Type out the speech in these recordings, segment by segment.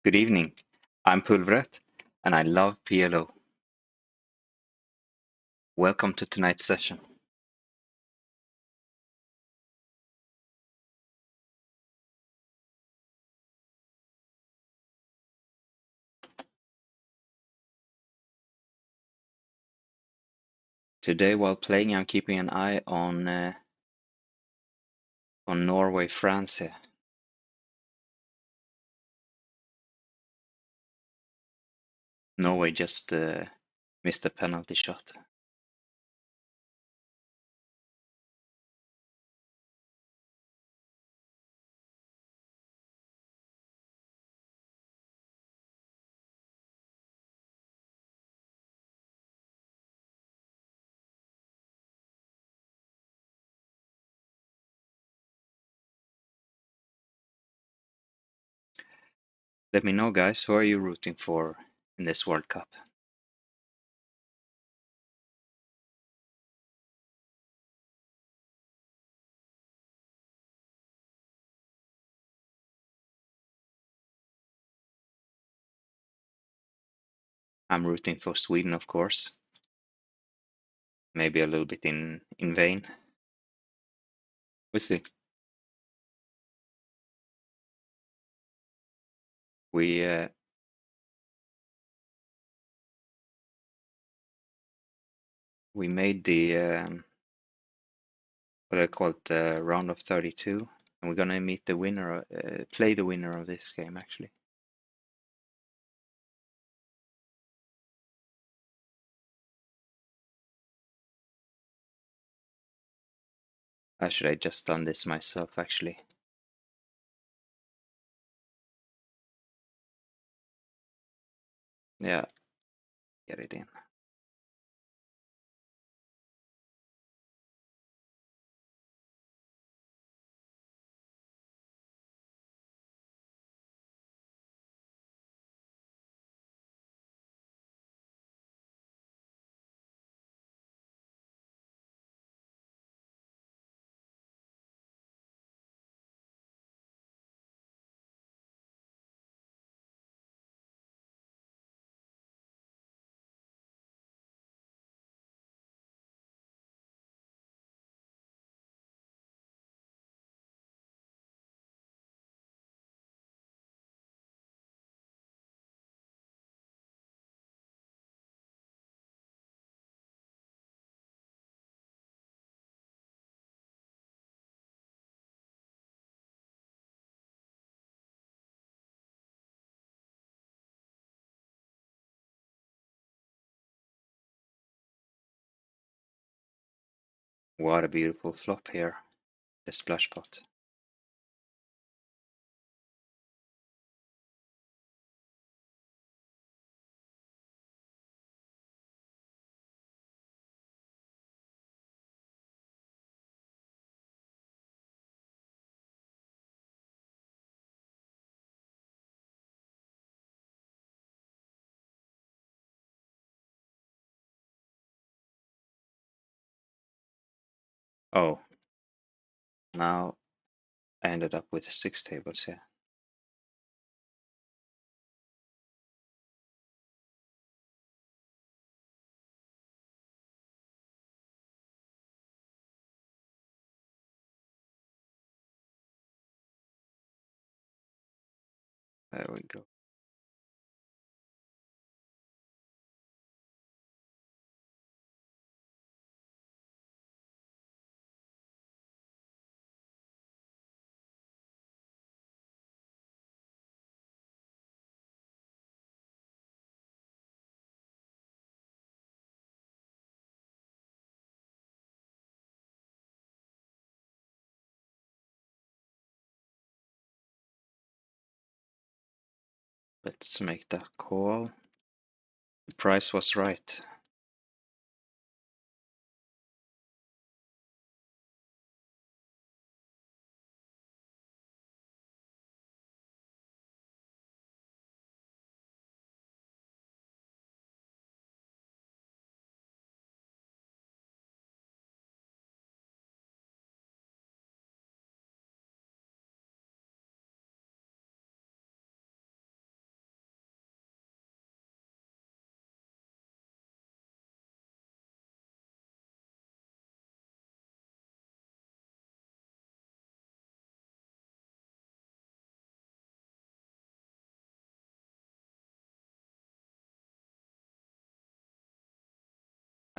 Good evening. I'm Pulvret, and I love PLO. Welcome to tonight's session. Today, while playing, I'm keeping an eye on Norway, France here. Norway just missed a penalty shot. Let me know, guys, who are you rooting for in this World Cup? I'm rooting for Sweden, of course. Maybe a little bit in vain. We'll see. We made the what I call it, round of 32, and we're gonna meet the winner, play the winner of this game actually. Should I just done this myself actually? Yeah, get it in. What a beautiful flop here, the splash pot. Oh, now I ended up with 6 tables here. There we go. Let's make that call. The price was right.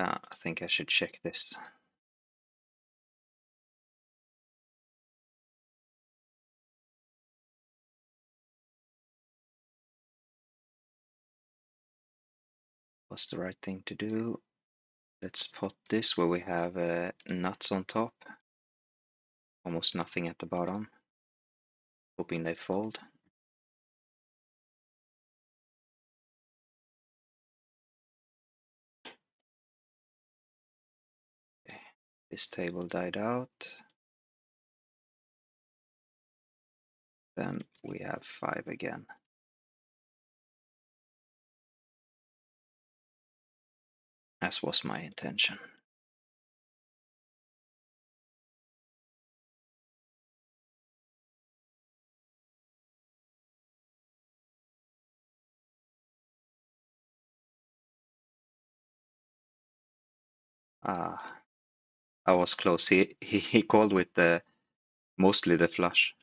I think I should check this. What's the right thing to do? Let's put this where we have nuts on top. Almost nothing at the bottom. Hoping they fold. Okay. This table died out. Then we have 5 again. As was my intention. Ah, I was close. He called with the mostly the flush,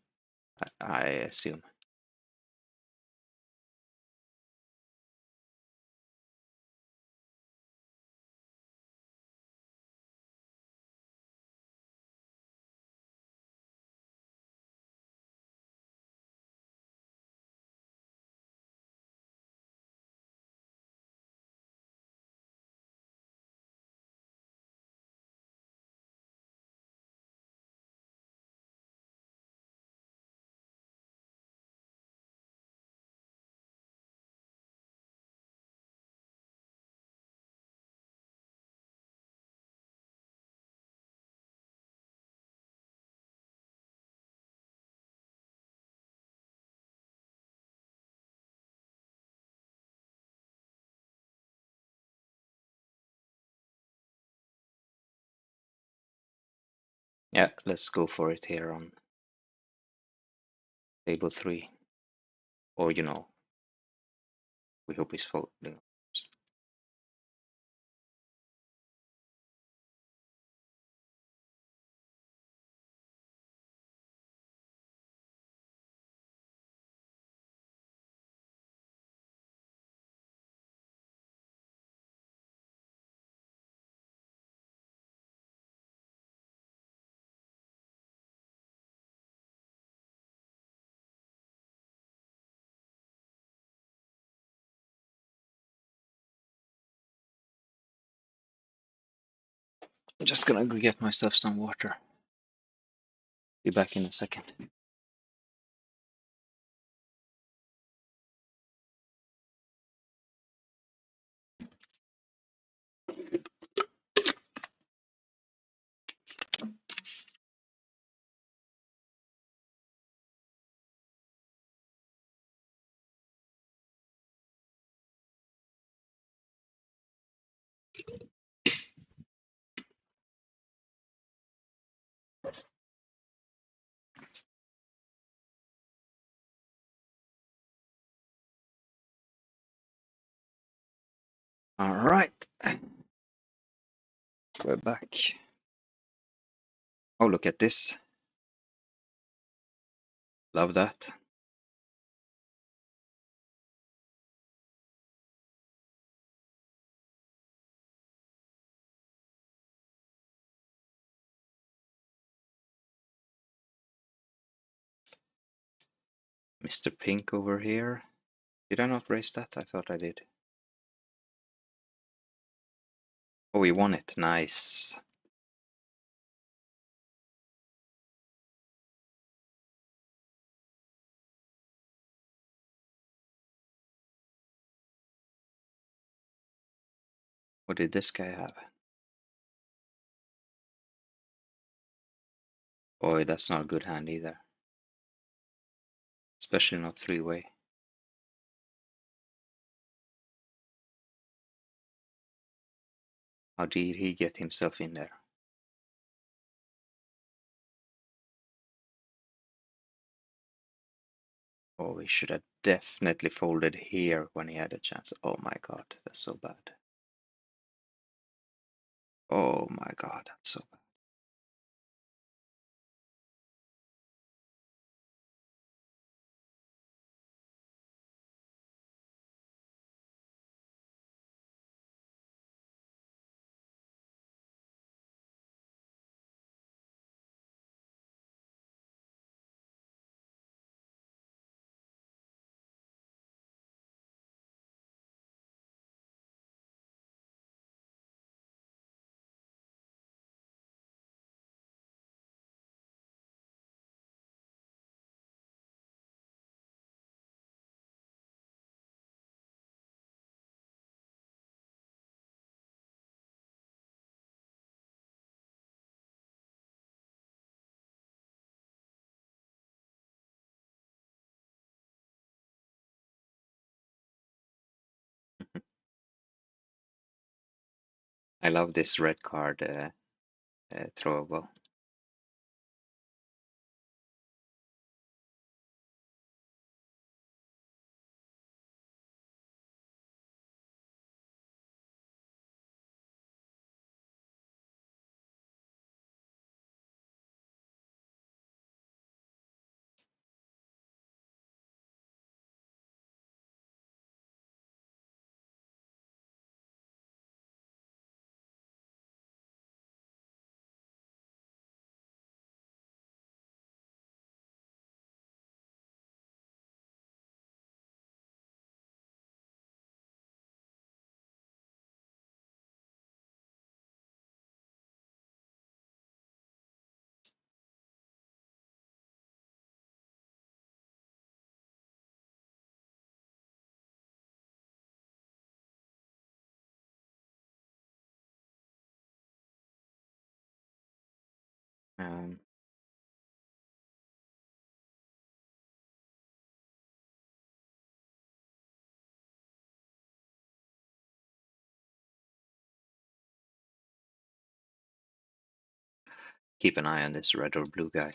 I assume. Yeah, let's go for it here on table 3. Or, you know, we hope he's folding. I'm just gonna go get myself some water. Be back in a second. All right, we're back. Oh, look at this. Love that. Mr. Pink over here. Did I not raise that? I thought I did. Oh, we won it. Nice. What did this guy have? Boy, that's not a good hand either. Especially not 3-way. How did he get himself in there? Oh, he should have definitely folded here when he had a chance. Oh my god, that's so bad. Oh my god, that's so bad. I love this red card throwable. Um, keep an eye on this red or blue guy.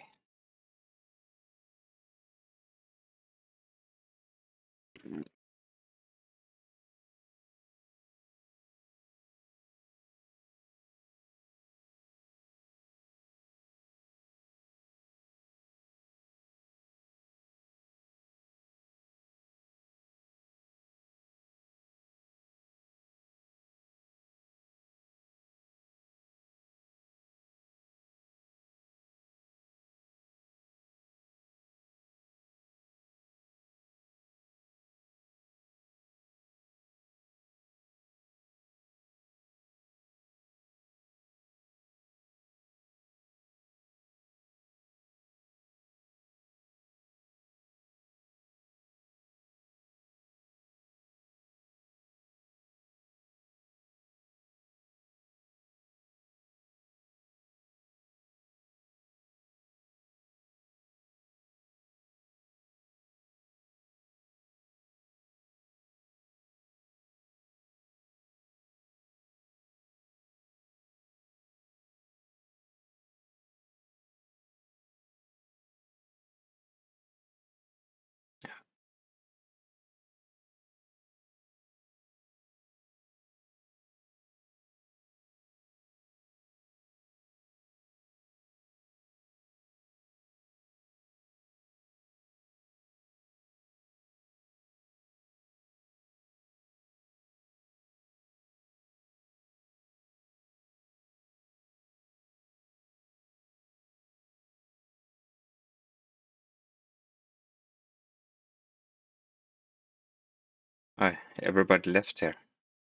Oh, everybody left here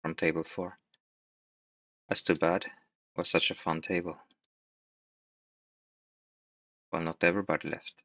from table 4. That's too bad. It was such a fun table. Well, not everybody left.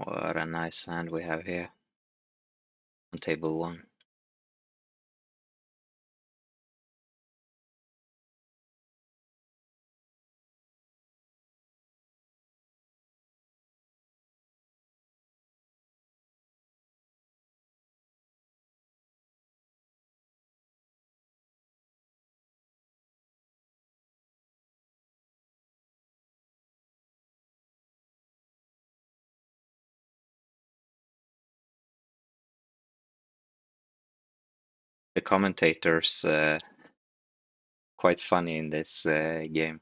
What a nice hand we have here on table 1. The commentators quite funny in this game.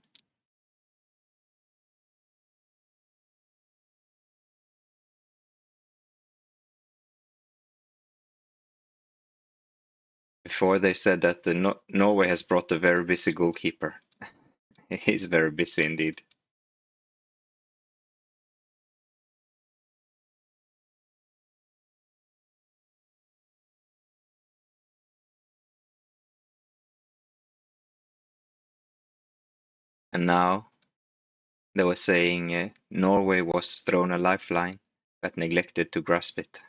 Before they said that Norway has brought a very busy goalkeeper. He's very busy indeed. And now they were saying Norway was thrown a lifeline but neglected to grasp it.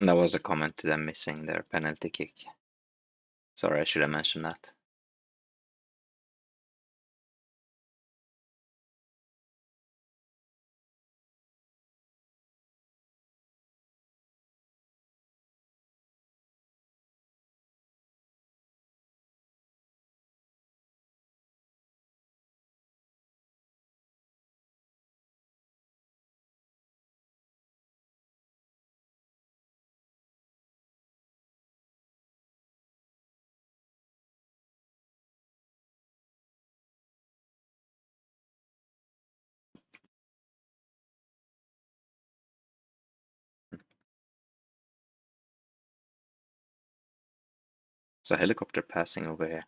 And that was a comment to them missing their penalty kick. Sorry, I should have mentioned that. So helicopter passing over here.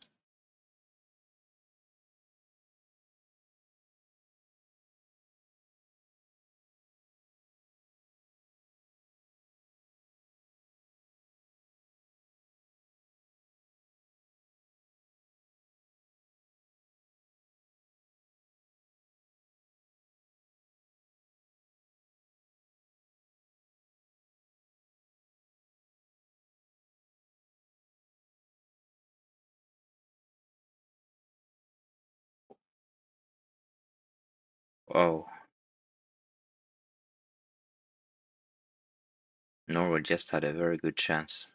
Oh, Norway just had a very good chance.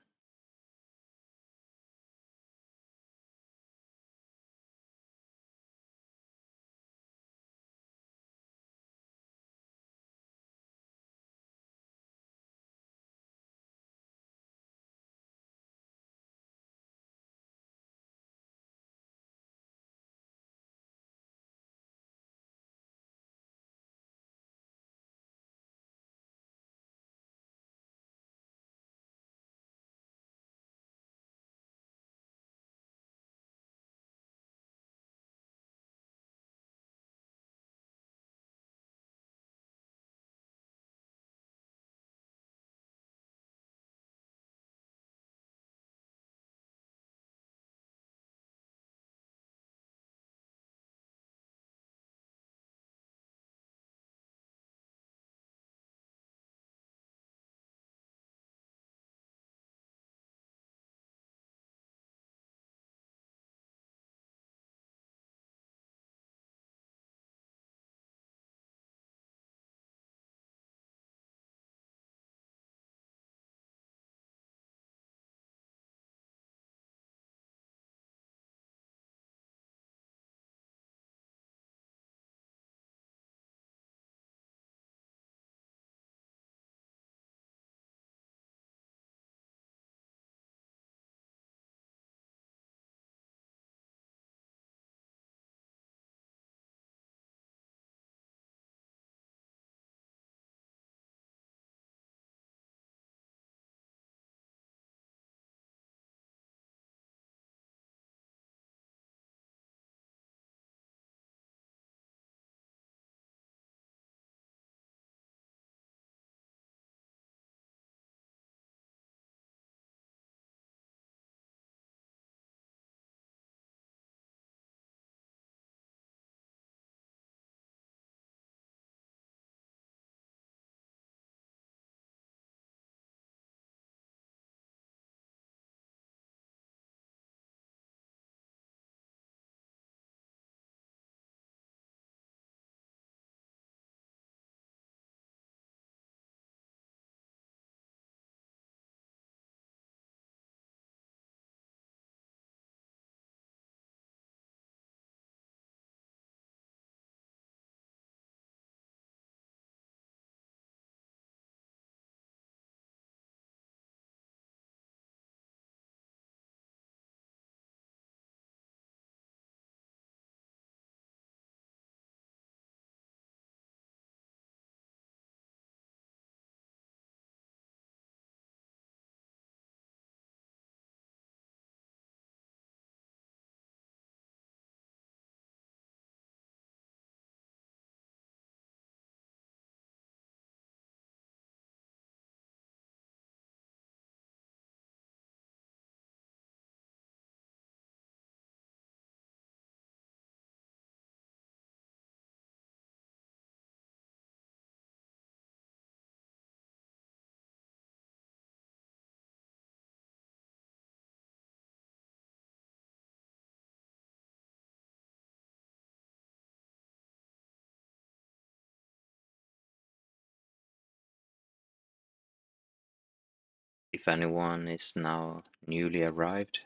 If anyone is now newly arrived,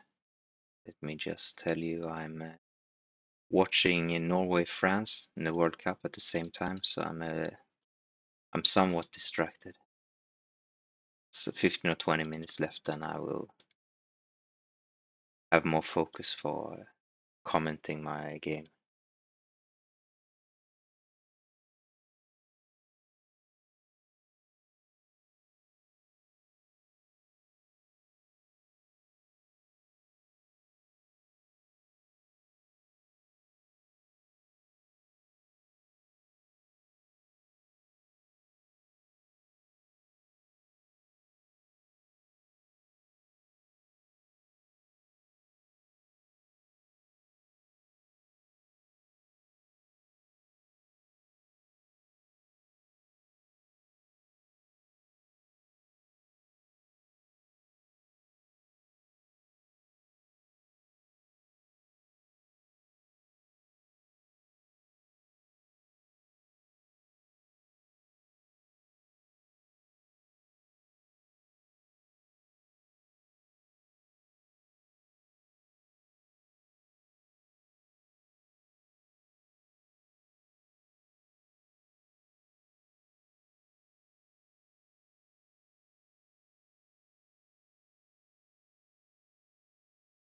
let me just tell you I'm watching in Norway, France in the World Cup at the same time, so I'm somewhat distracted. So 15 or 20 minutes left, then I will have more focus for commenting my game.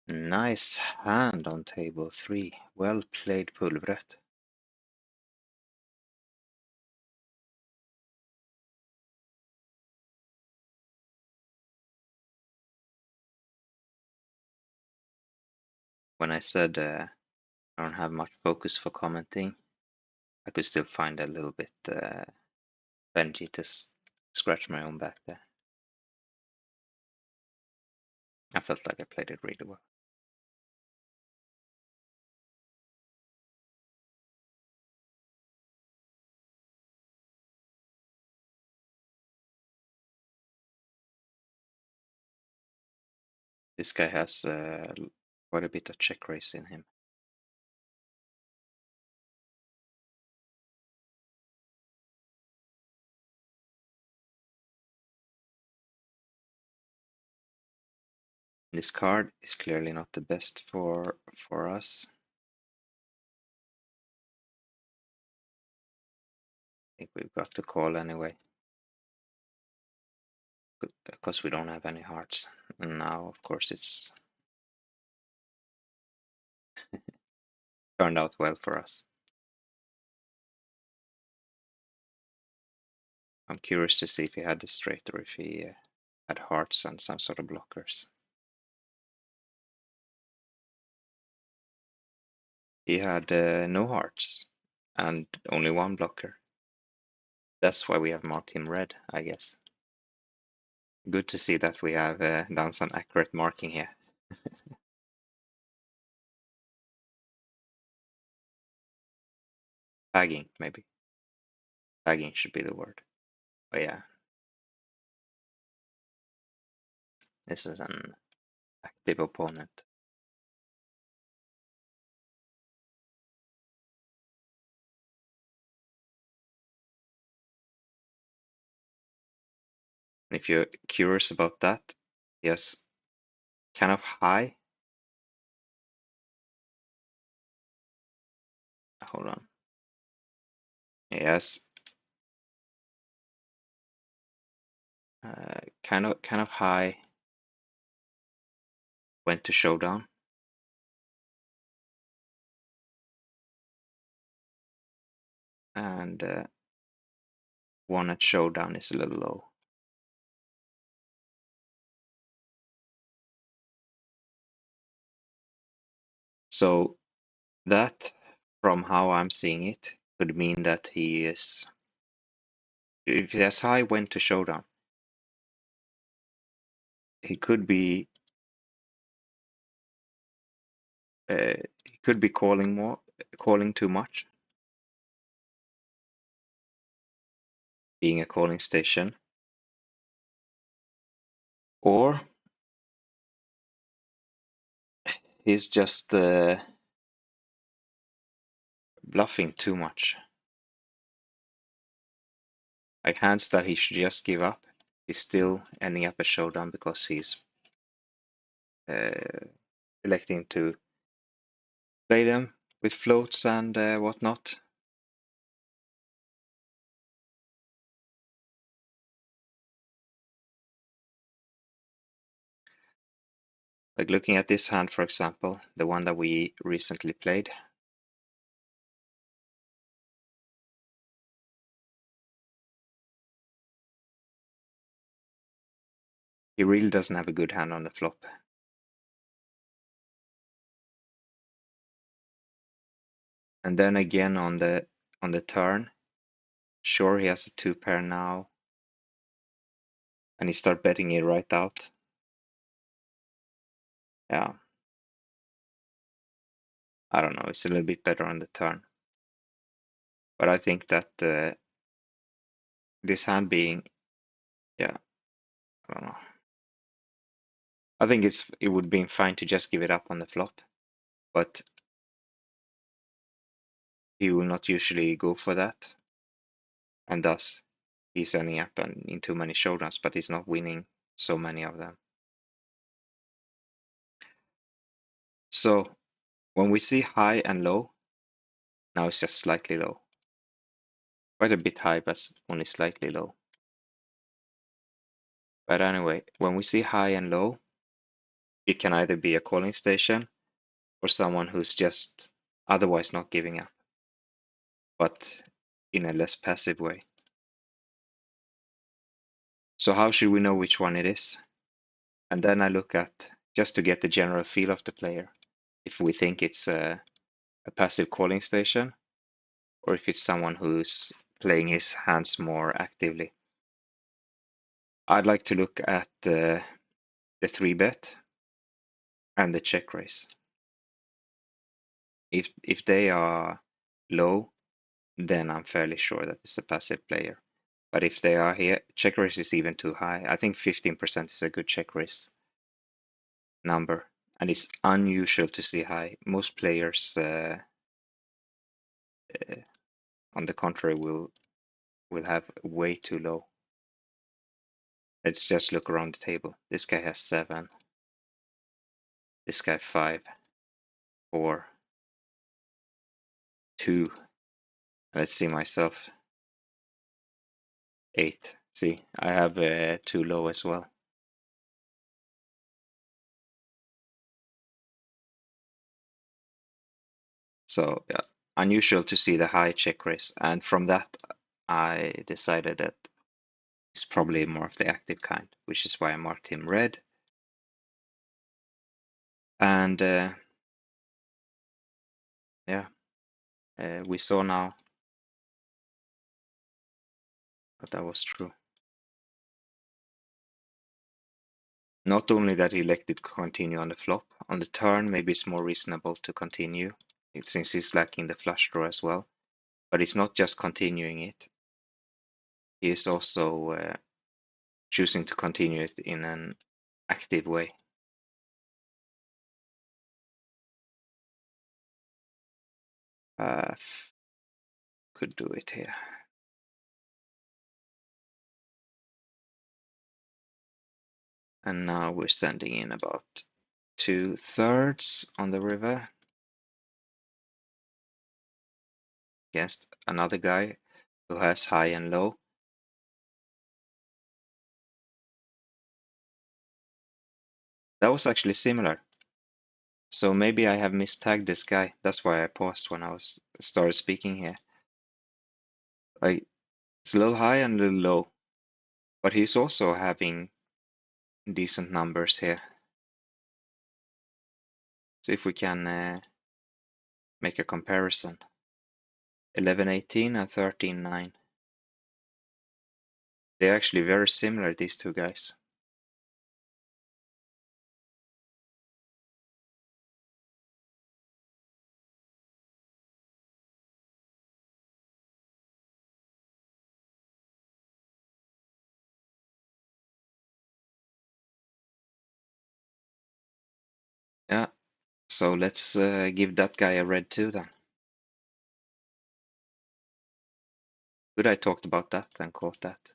Nice hand on table 3. Well played, Pulvret. When I said I don't have much focus for commenting, I could still find a little bit Benji to scratch my own back there. I felt like I played it really well. This guy has quite a bit of check raise in him. This card is clearly not the best for us. I think we've got to call anyway, because we don't have any hearts. And now, of course, it's turned out well for us. I'm curious to see if he had the straight or if he had hearts and some sort of blockers. He had no hearts and only one blocker. That's why we have marked him red, I guess. Good to see that we have done some accurate marking here. Tagging, maybe. Tagging should be the word. Oh yeah. This is an active opponent. And if you're curious about that, yes, kind of high. Hold on. Yes. Kind of high. Went to showdown. And one at showdown is a little low. So that, from how I'm seeing it, could mean that he is, if he has high went to showdown, he could be calling too much, being a calling station, or he's just bluffing too much. Like hands that he should just give up, He's still ending up a showdown because he's electing to play them with floats and whatnot. Like looking at this hand, for example, the one that we recently played. He really doesn't have a good hand on the flop. And then again on the turn, sure he has a 2-pair now, and he start betting it right out. Yeah, I don't know. It's a little bit better on the turn, but I think that this hand being, yeah, I don't know. I think it would be fine to just give it up on the flop, but he will not usually go for that, and thus he's ending up in too many showdowns, but he's not winning so many of them. So when we see high and low, now it's just slightly low. Quite a bit high, but only slightly low. But anyway, when we see high and low, it can either be a calling station or someone who's just otherwise not giving up, but in a less passive way. So how should we know which one it is? And then I look at, just to get the general feel of the player, if we think it's a passive calling station or if it's someone who's playing his hands more actively. I'd like to look at the 3-bet and the check raise. If they are low, then I'm fairly sure that it's a passive player. But if they are here, check raise is even too high. I think 15% is a good check raise number, and it's unusual to see high. Most players, on the contrary, will have way too low. Let's just look around the table. This guy has 7. This guy 5, 4, 2. Let's see myself. 8. See, I have too low as well. So yeah, unusual to see the high check raise, and from that I decided that he's probably more of the active kind, which is why I marked him red. And yeah, we saw now that was true. Not only that he elected to continue on the flop, on the turn maybe it's more reasonable to continue, since he's lacking the flush draw as well. But it's not just continuing it, he is also choosing to continue it in an active way. Could do it here. And now we're sending in about 2/3 on the river against another guy who has high and low. That was actually similar. So maybe I have mistagged this guy. That's why I paused when I started speaking here. Like, it's a little high and a little low, but he's also having decent numbers here. See if we can make a comparison. 11-18 and 13-9. They're actually very similar, these two guys. Yeah, so let's give that guy a red too then. Good, I talked about that and caught that.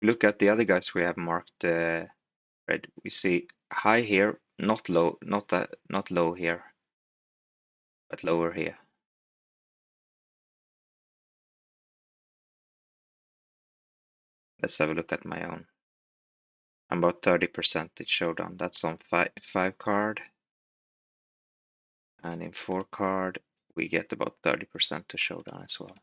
Look at the other guys we have marked red. We see high here, not low, not low here, but lower here. Let's have a look at my own. I'm about 30% showdown. That's on five card, and in 4 card we get about 30% to showdown as well.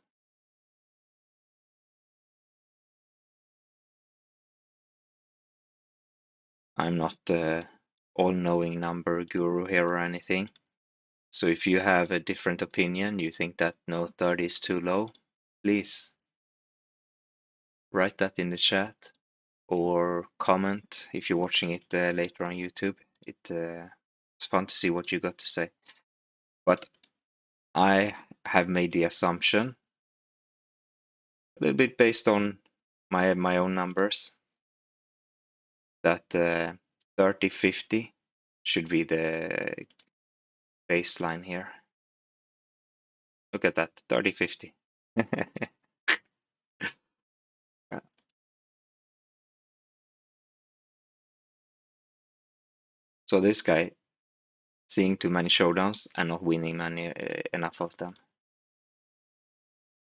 I'm not all-knowing number guru here or anything. So if you have a different opinion, you think that no 30 is too low, please write that in the chat or comment if you're watching it later on YouTube. It's fun to see what you got to say. But I have made the assumption, a little bit based on my own numbers, that 30-50 should be the baseline here. Look at that, 30-50. So this guy seeing too many showdowns and not winning many enough of them.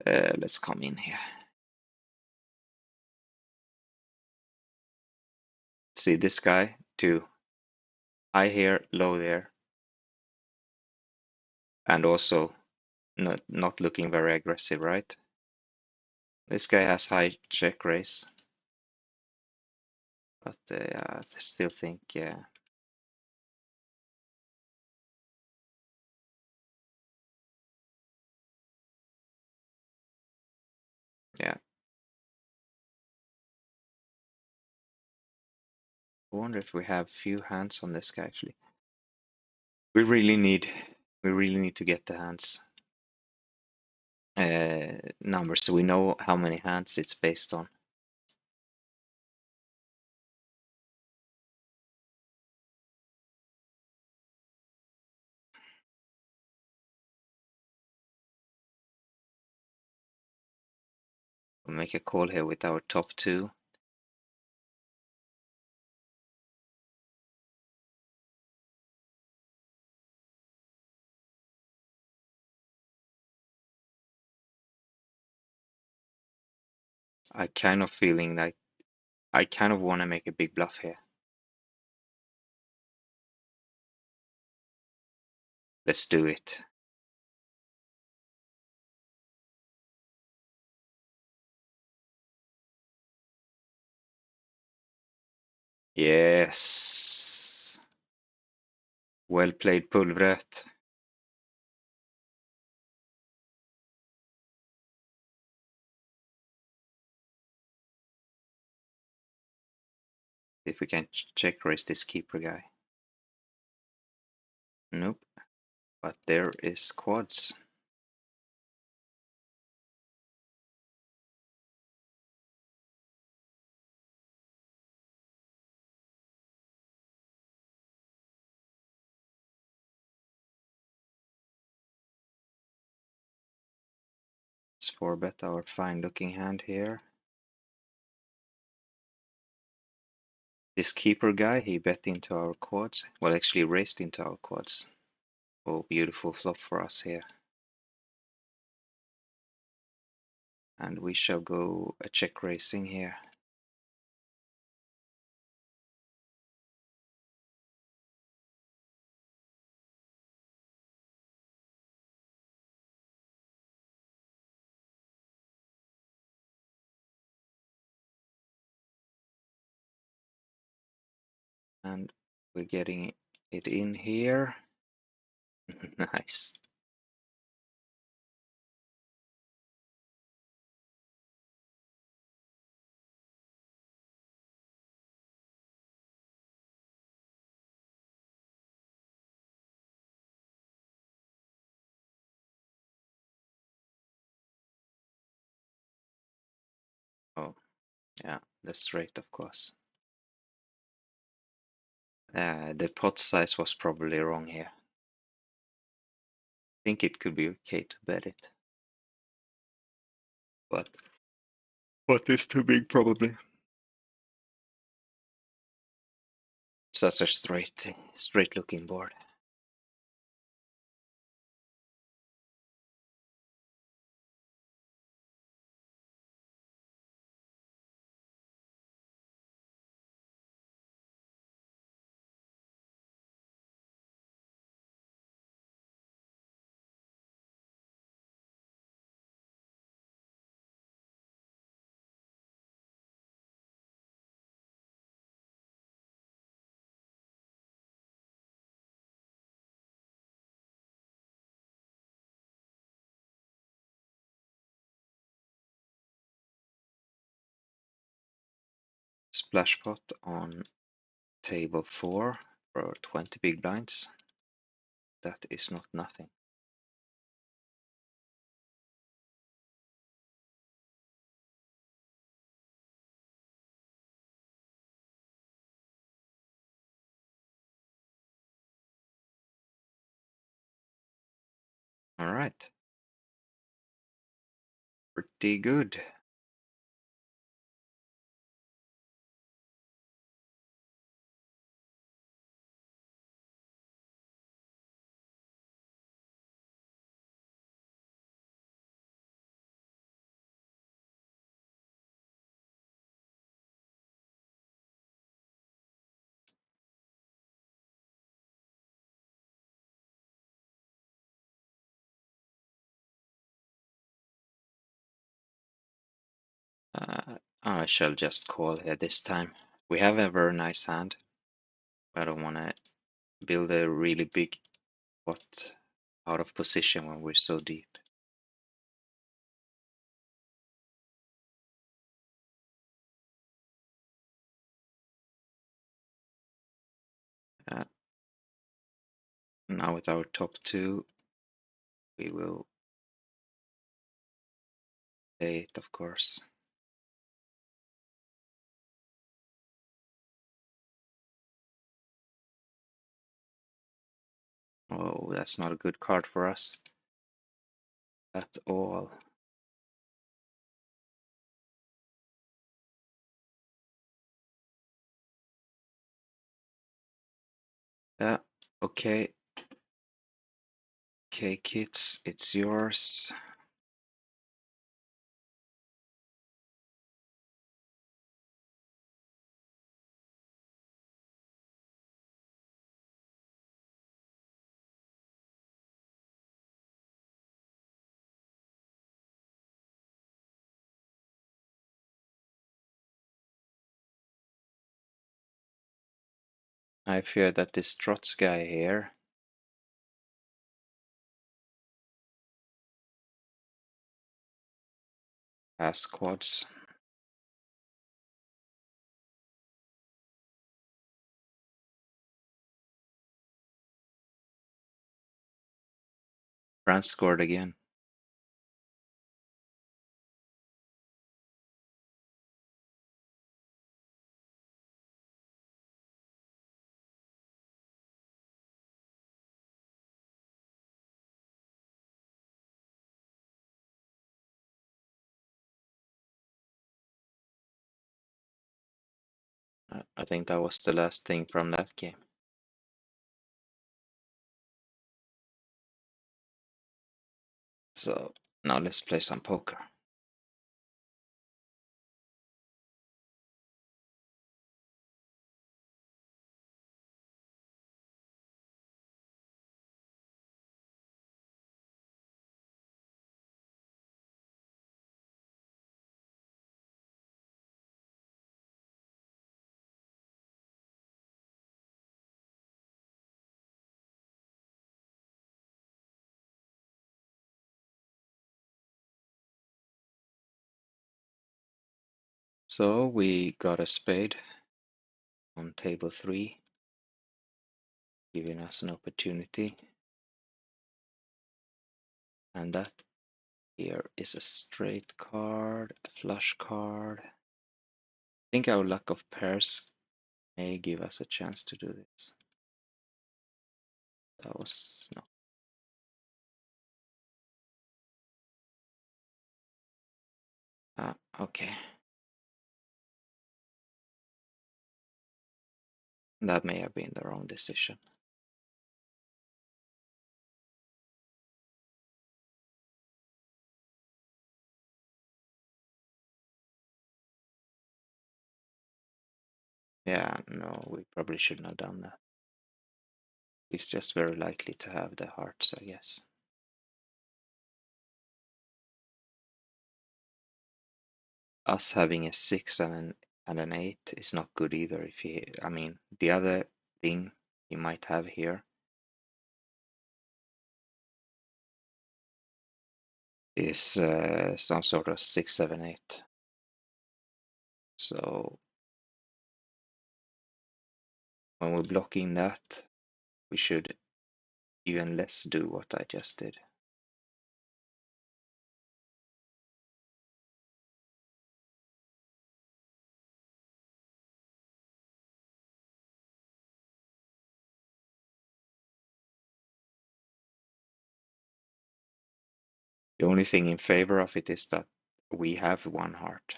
Let's come in here. See this guy too. High here, low there, and also not looking very aggressive, right? This guy has high check raise, but I still think yeah. I wonder if we have few hands on this guy actually. We really need to get the hands numbers so we know how many hands it's based on. We'll make a call here with our top two. I kind of feeling like I kind of want to make a big bluff here. Let's do it. Yes. Well played, Pulvret. If we can check raise this keeper guy. Nope. But there is quads. Let's 4-bet our fine looking hand here. This keeper guy, he bet into our quads. Well, actually raised into our quads. Oh, beautiful flop for us here. And we shall go a check raising here. And we're getting it in here. Nice. Oh, yeah, the straight, of course. The pot size was probably wrong here. I think it could be okay to bet it. But pot is too big, probably. that's a straight looking board. Splash pot on table 4 for 20 big blinds. That is not nothing. All right. Pretty good. I shall just call here this time. We have a very nice hand. I don't want to build a really big pot out of position when we're so deep. Now with our top 2, we will play it, of course. Oh, that's not a good card for us at all. Yeah, okay. Okay, kids, it's yours. I fear that this Trots guy here has quads. France scored again. I think that was the last thing from that game. So now let's play some poker. So we got a spade on table 3, giving us an opportunity. And that here is a straight card, a flush card. I think our luck of pairs may give us a chance to do this. That was not. Okay. That may have been the wrong decision. Yeah, no, we probably shouldn't have done that. He's just very likely to have the hearts, I guess. Us having a 6 and an 8 is not good either. If he, I mean, the other thing he might have here is some sort of 6, 7, 8. So when we're blocking that, we should even less do what I just did. The only thing in favor of it is that we have one heart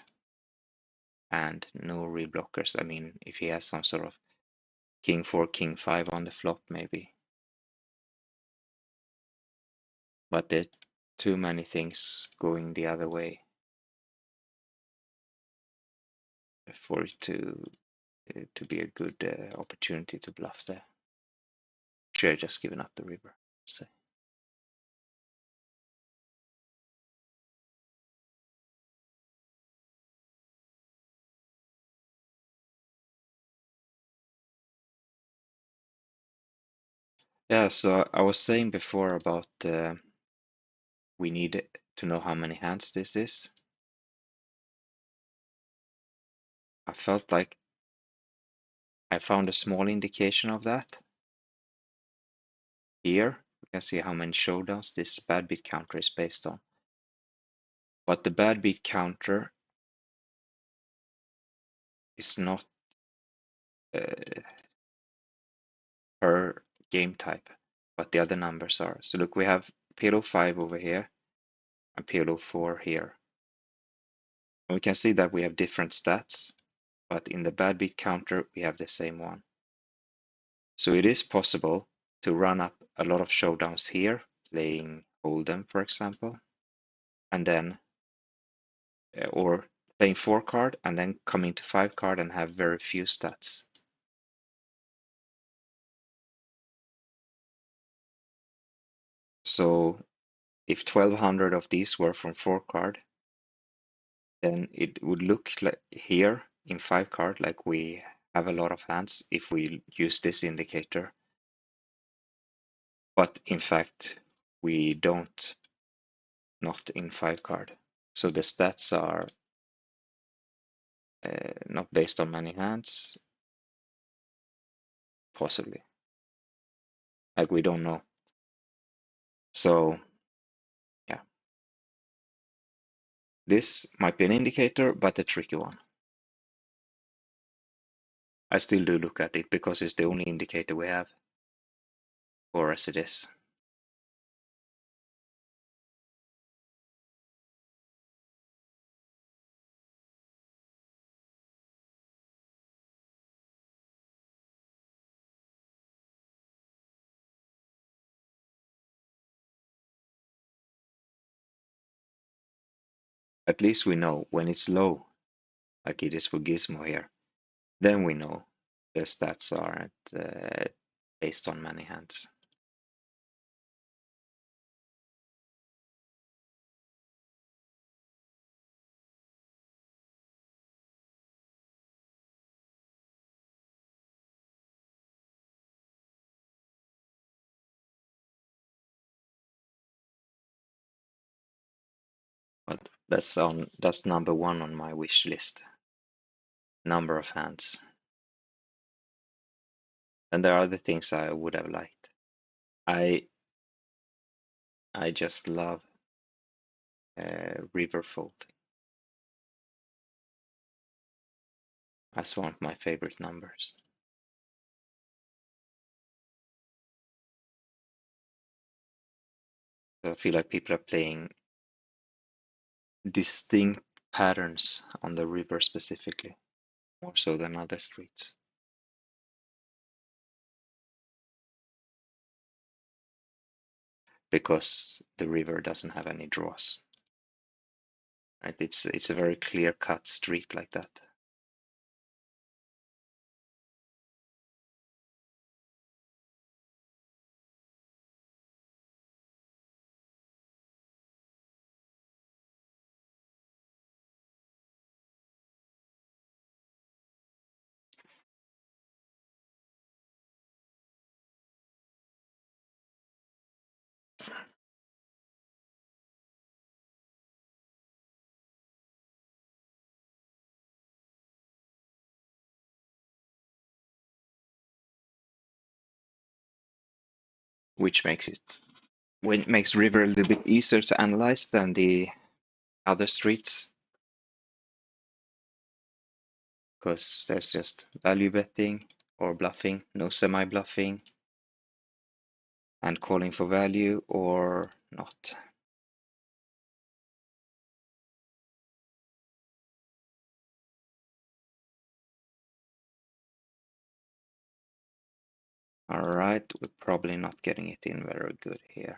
and no real blockers. I mean, if he has some sort of king 4, king 5 on the flop, maybe. But there are too many things going the other way for it to be a good opportunity to bluff there. Should have just given up the river. So. Yeah, so I was saying before about we need to know how many hands this is. I felt like I found a small indication of that. Here, you can see how many showdowns this bad beat counter is based on. But the bad beat counter is not per game type, but the other numbers are. So look, we have PLO 5 over here and PLO 4 here. And we can see that we have different stats, but in the bad beat counter, we have the same one. So it is possible to run up a lot of showdowns here, playing Hold'em, for example, and then, or playing 4 card and then coming to 5 card and have very few stats. So if 1200 of these were from 4 card, then it would look like here in 5 card like we have a lot of hands if we use this indicator. But in fact, we don't, not in 5 card. So the stats are not based on many hands, possibly. Like we don't know. So yeah, this might be an indicator, but a tricky one. I still do look at it because it's the only indicator we have, or as it is. At least we know when it's low, like it is for Gizmo here, then we know the stats aren't based on many hands. But that's number one on my wish list. Number of hands. And there are other things I would have liked. I just love river fold. That's one of my favorite numbers. So I feel like people are playing distinct patterns on the river specifically, more so than other streets. because the river doesn't have any draws. Right? It's a very clear-cut street like that. Which makes river a little bit easier to analyze than the other streets, because there's just value betting or bluffing, no semi-bluffing, and calling for value or not. All right, we're probably not getting it in very good here.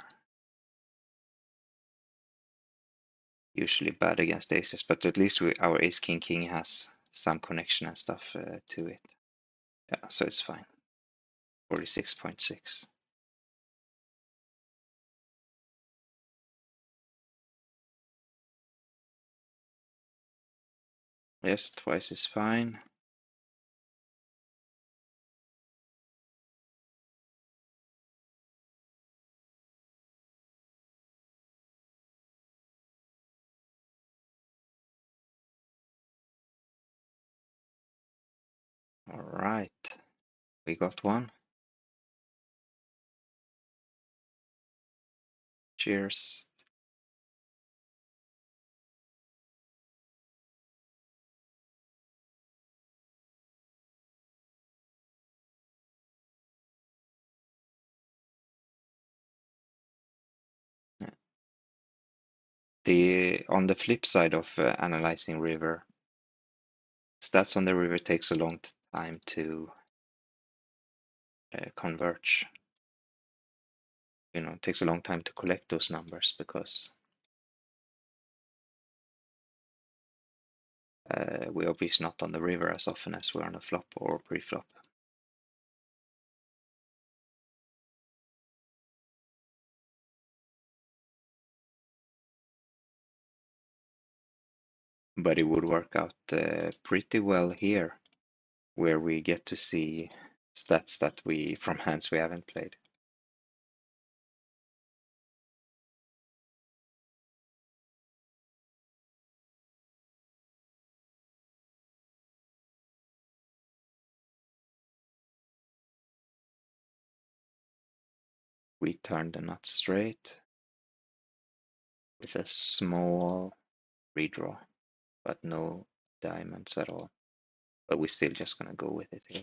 Usually bad against aces, but at least our ace king king has some connection and stuff to it. Yeah, so it's fine. 46.6. Yes, twice is fine. All right, we got one. Cheers. On the flip side of analyzing river, stats on the river takes a long time to converge. It takes a long time to collect those numbers because we're obviously not on the river as often as we're on a flop or pre-flop. But it would work out pretty well here, where we get to see stats that from hands we haven't played. We turn the nut straight with a small redraw, but no diamonds at all. But we're still just gonna go with it here.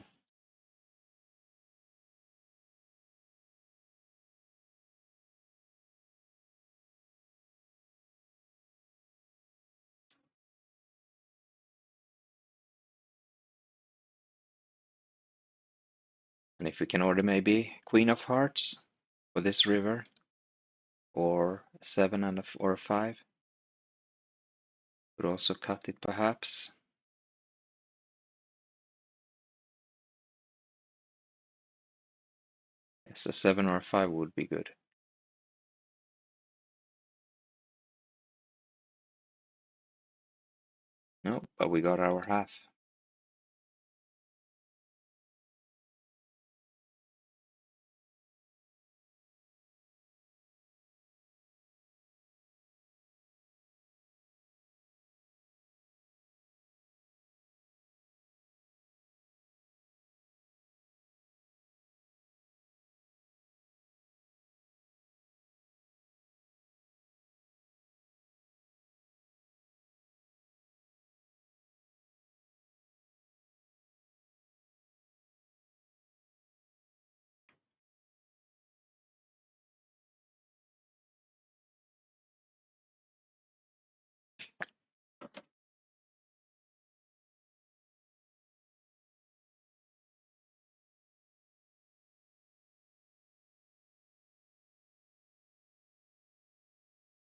And if we can order maybe Queen of Hearts for this river, or a 7 and or a 5, could also cut it perhaps. Yes, a 7 or a 5 would be good. No, but we got our half.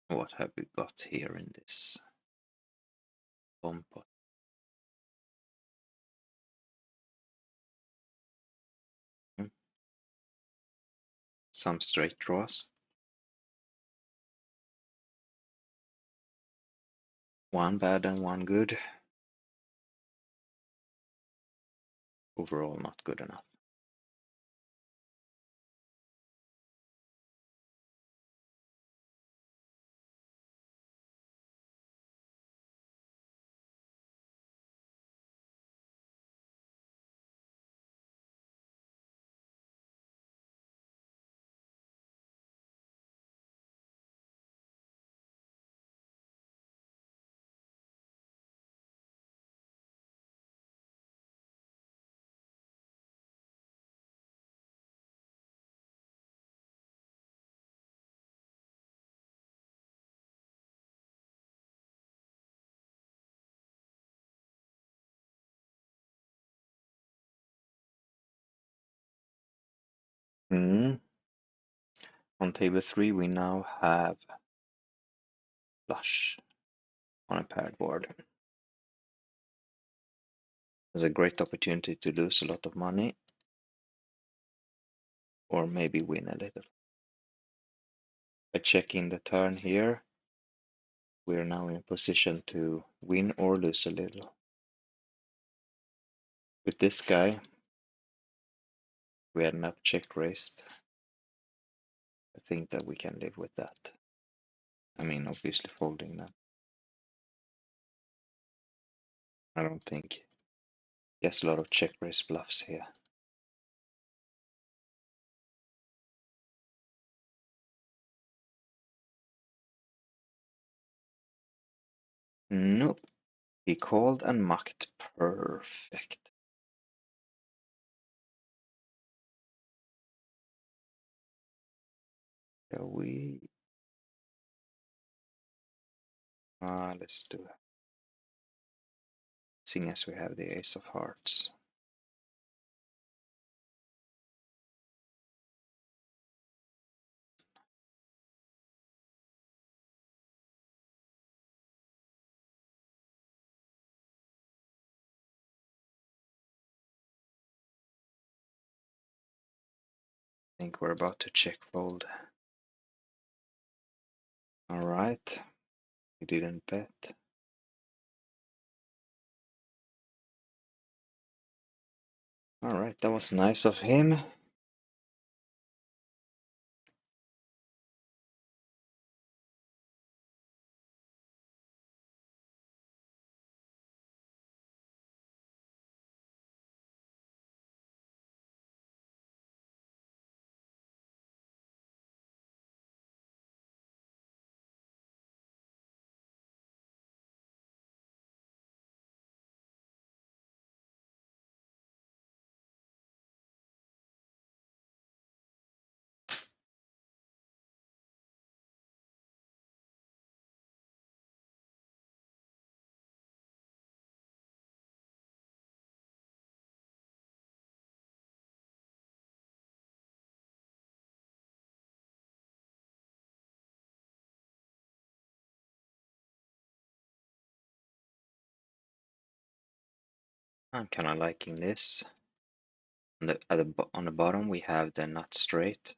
What have we got here in this bomb pot? Some straight draws. One bad and one good. Overall, not good enough. Hmm. On table 3, we now have flush on a paired board. There's a great opportunity to lose a lot of money, or maybe win a little. By checking the turn here, we are now in a position to win or lose a little. With this guy, we had an up check raised. I think that we can live with that. I mean, obviously folding them. I don't think he has a lot of check raise bluffs here. Nope. He called and mucked. Perfect. Shall we? Let's do it. Seeing as we have the ace of hearts. I think we're about to check fold. Alright. He didn't bet. Alright, that was nice of him. I'm kind of liking this. On the bottom we have the nut straight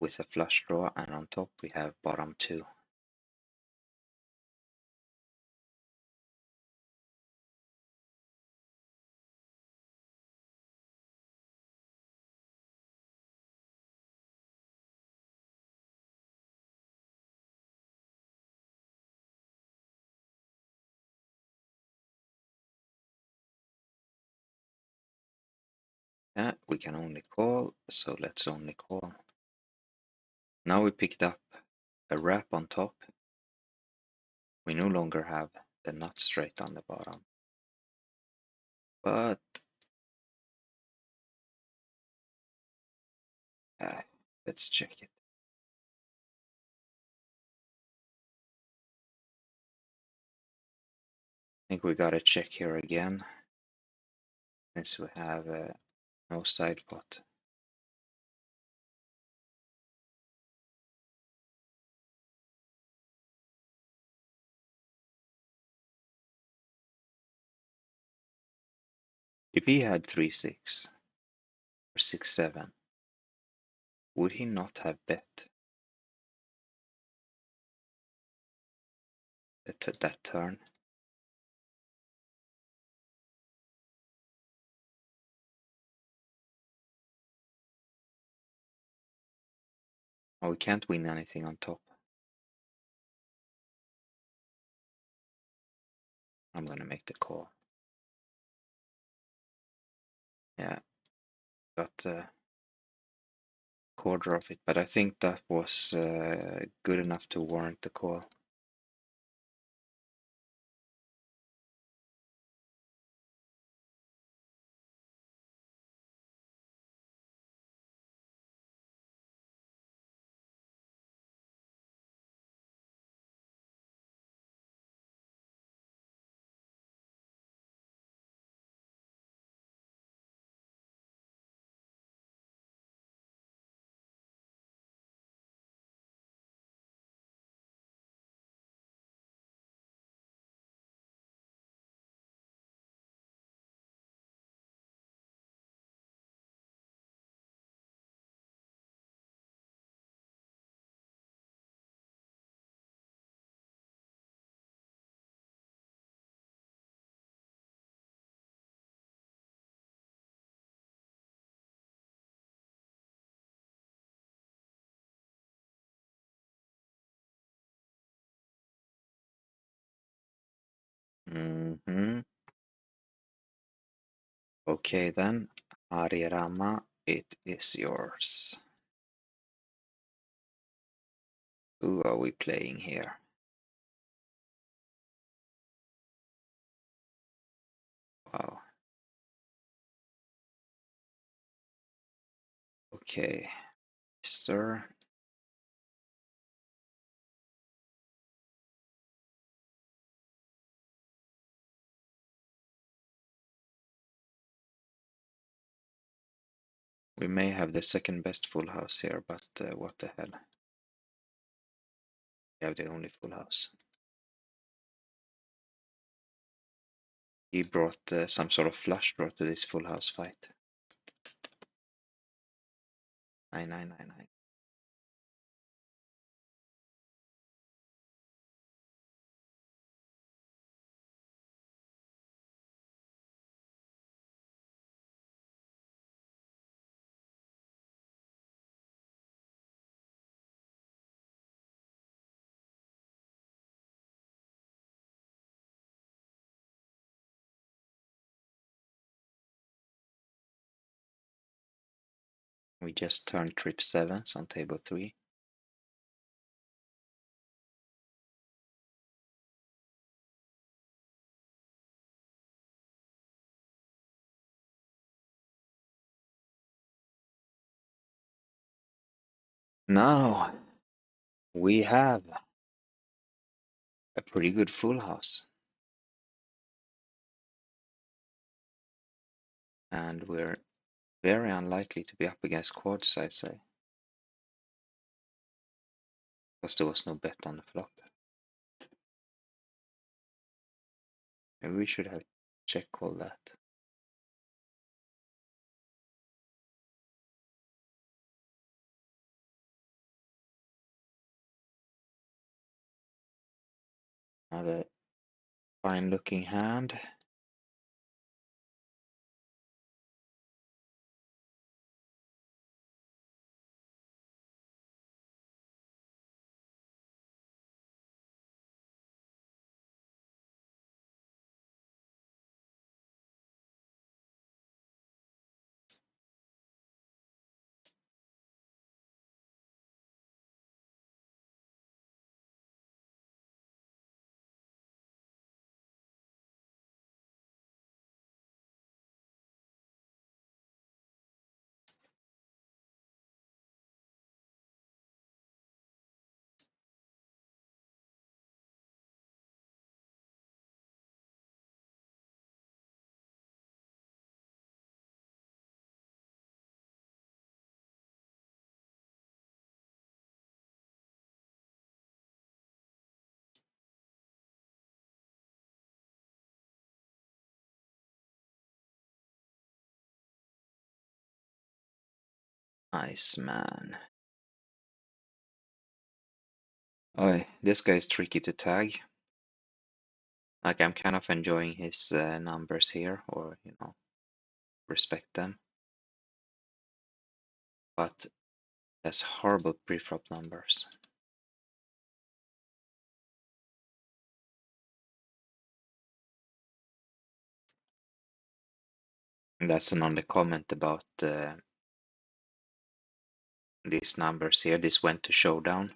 with a flush draw, and on top we have bottom 2. Yeah, we can only call, so let's only call. Now we picked up a wrap on top. We no longer have the nut straight on the bottom. But let's check it. I think we gotta check here again, since we have no side pot. If he had 3-6 or 6-7, would he not have bet that turn? Oh, we can't win anything on top. I'm gonna make the call. Yeah, got a quarter of it, but I think that was good enough to warrant the call. Mm-hmm. Okay then, Arirama, it is yours. Who are we playing here? Wow. Okay, Mister. We may have the second best full house here, but what the hell? We have the only full house. He brought some sort of flush draw to this full house fight. 9999. We just turned trip 7s on table 3. Now we have a pretty good full house. And we're very unlikely to be up against quads, I'd say. Because there was no bet on the flop. Maybe we should have check called that. Another fine looking hand. Nice, man. Oh, this guy is tricky to tag. Like, I'm kind of enjoying his numbers here, or, respect them. But has horrible preflop numbers. And that's another comment about these numbers here. This went to showdown.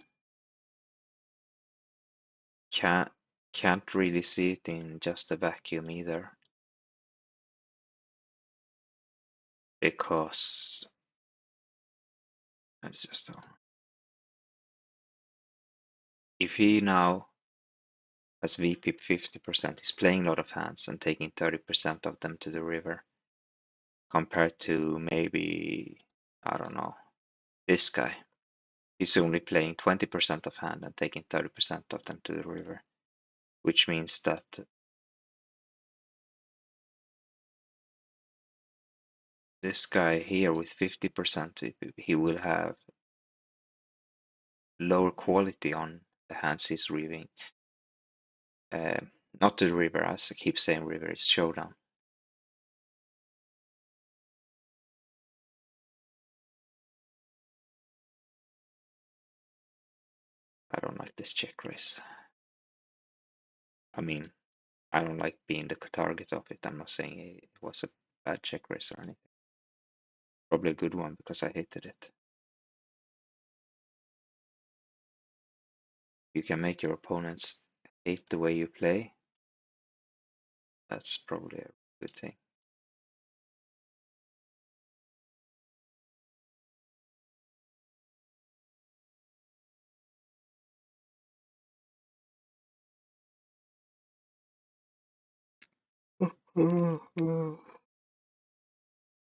Can't really see it in just a vacuum either. Because it's just if he now has VP 50%, he's playing a lot of hands and taking 30% of them to the river. Compared to maybe, I don't know, this guy. He's only playing 20% of hand and taking 30% of them to the river. Which means that this guy here with 50%, he will have lower quality on the hands he's reaving. Not the river, as I keep saying river, it's showdown. I don't like this check raise. I mean, I don't like being the target of it. I'm not saying it was a bad check raise or anything. Probably a good one because I hated it. You can make your opponents hate the way you play. That's probably a good thing.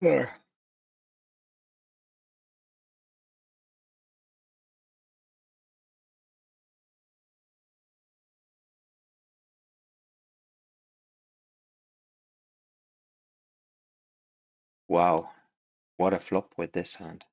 There. Wow, what a flop with this hand.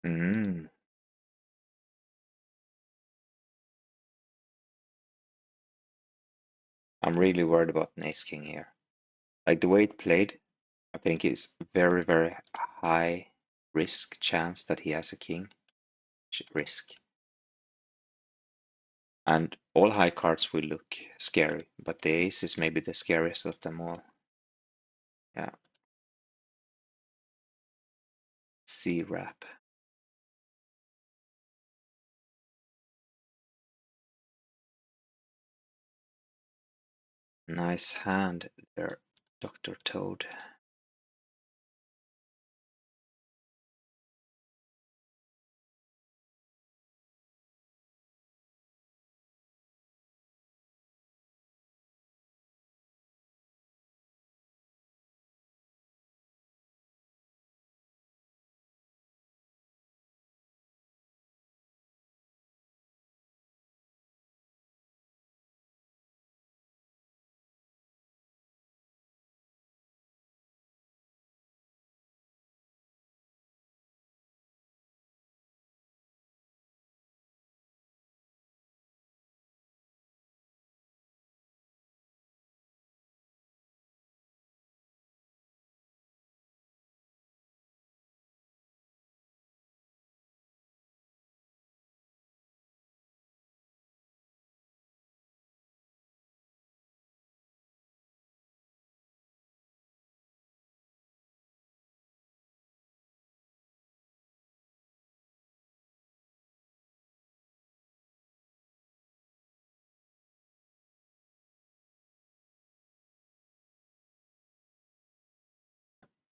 Mm. I'm really worried about an ace king here. Like the way it played, I think it's very, very high risk chance that he has a king. Risk. And all high cards will look scary, but the ace is maybe the scariest of them all. Yeah. C-wrap. Nice hand there, Dr. Toad.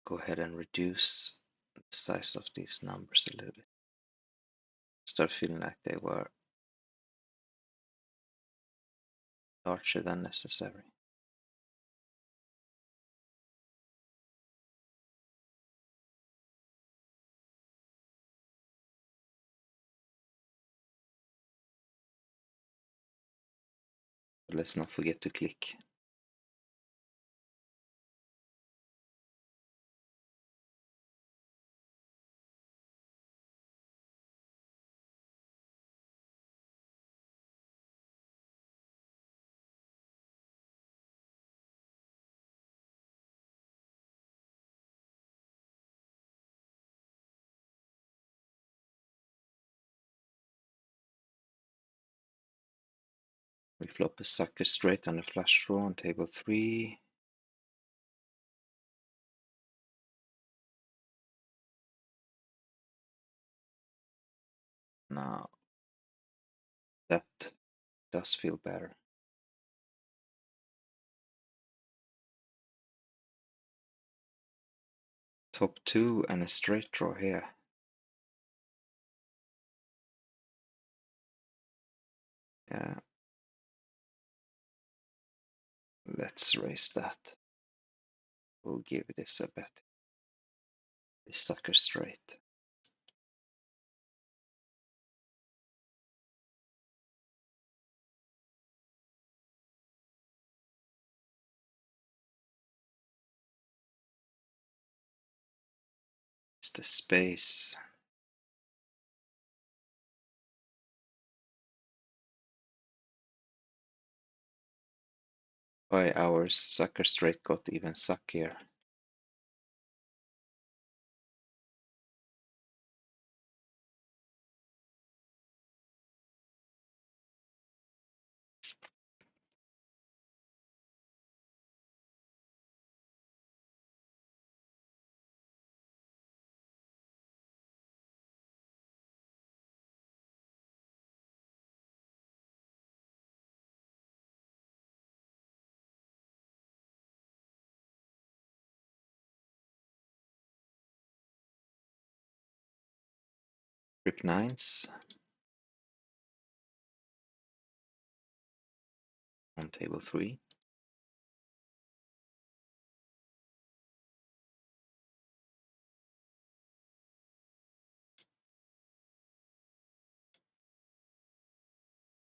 Go ahead and reduce size of these numbers a little bit. Start feeling like they were larger than necessary. But let's not forget to click. We flop a sucker straight on the flush draw on table 3. Now that does feel better. Top 2 and a straight draw here. Yeah. Let's raise that. We'll give this a bet. This sucker straight. It's the space. By hours, sucker straight got even suckier. Rip 9s on table 3.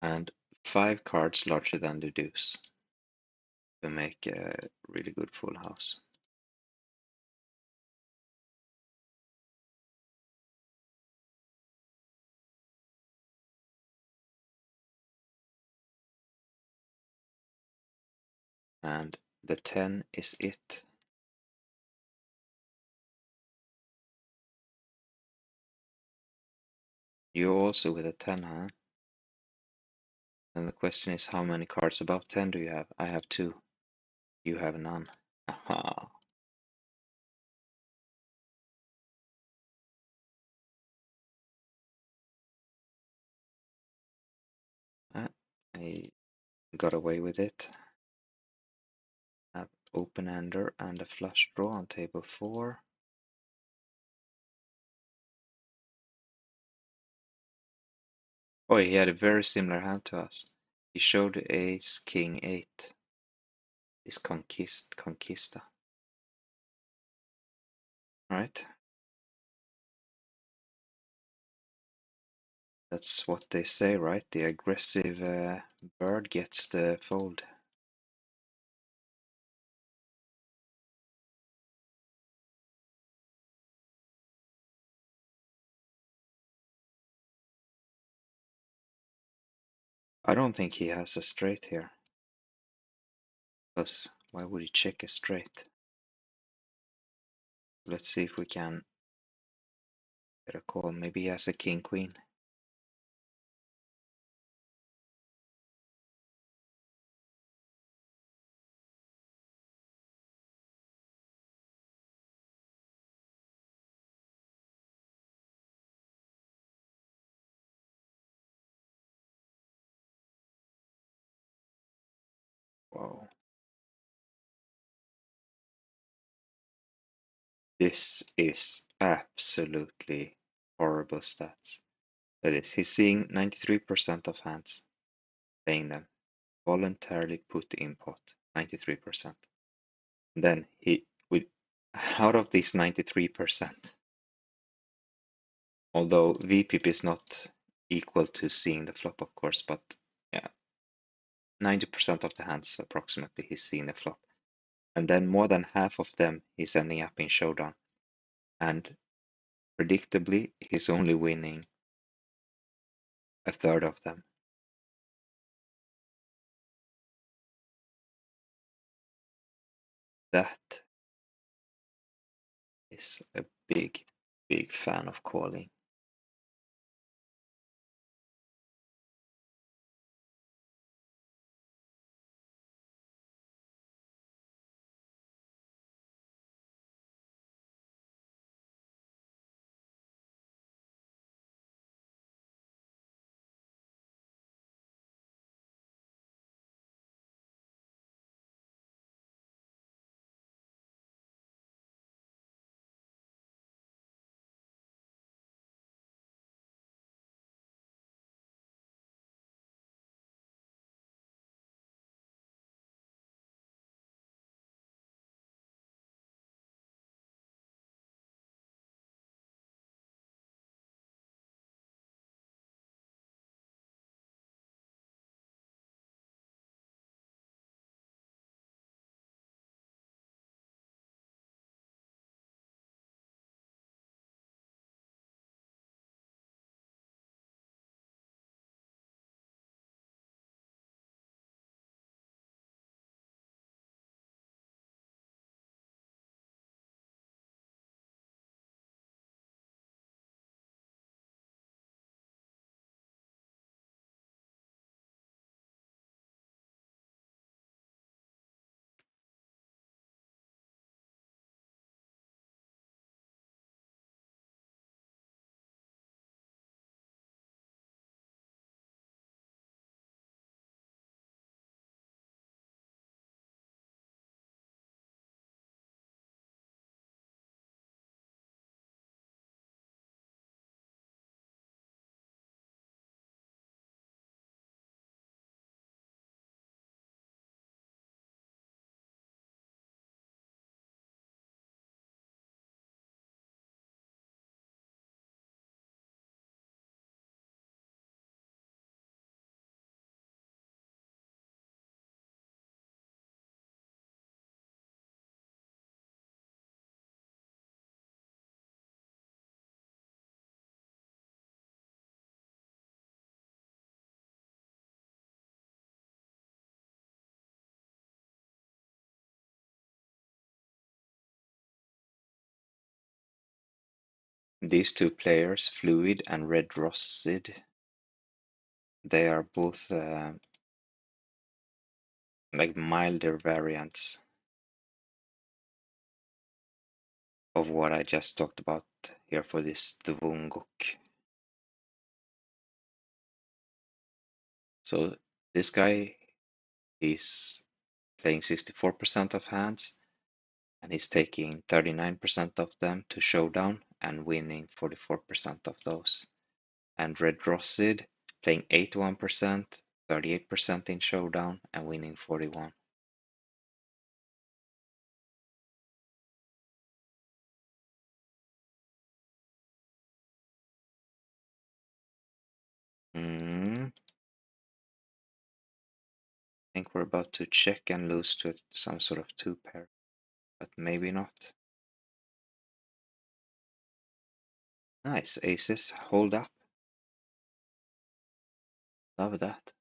And 5 cards larger than the deuce to make a really good full house. And the 10 is it. You also with a 10, huh? And the question is, how many cards above 10 do you have? I have 2. You have none. Aha. I got away with it. Have open-ender and a flush draw on table 4. Oh, he had a very similar hand to us. He showed ace, king, 8. Is conquista. Right? That's what they say, right? The aggressive bird gets the fold. I don't think he has a straight here. Because why would he check a straight? Let's see if we can get a call. Maybe he has a king, queen. Wow. This is absolutely horrible stats. That is, he's seeing 93% of hands playing them. Voluntarily put in pot, 93%. Then he, with out of these 93%, although VPP is not equal to seeing the flop, of course, but yeah, 90% of the hands approximately he's seeing the flop. And then more than half of them he's ending up in showdown. And predictably, he's only winning a third of them. That is a big, big fan of calling. These two players, Fluid and Red Rossid, they are both like milder variants of what I just talked about here for this Dvunguk. So this guy is playing 64% of hands and he's taking 39% of them to showdown and winning 44% of those. And Red Rossid playing 81%, 38% in showdown and winning 41. I think we're about to check and lose to some sort of two pair, but maybe not. Nice, aces, hold up. Love that.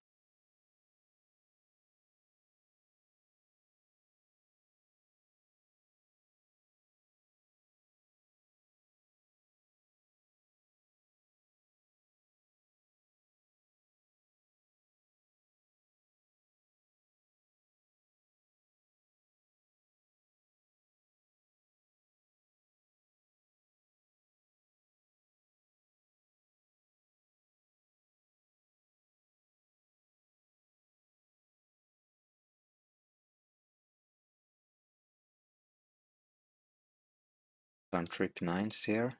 Turn trip nines here.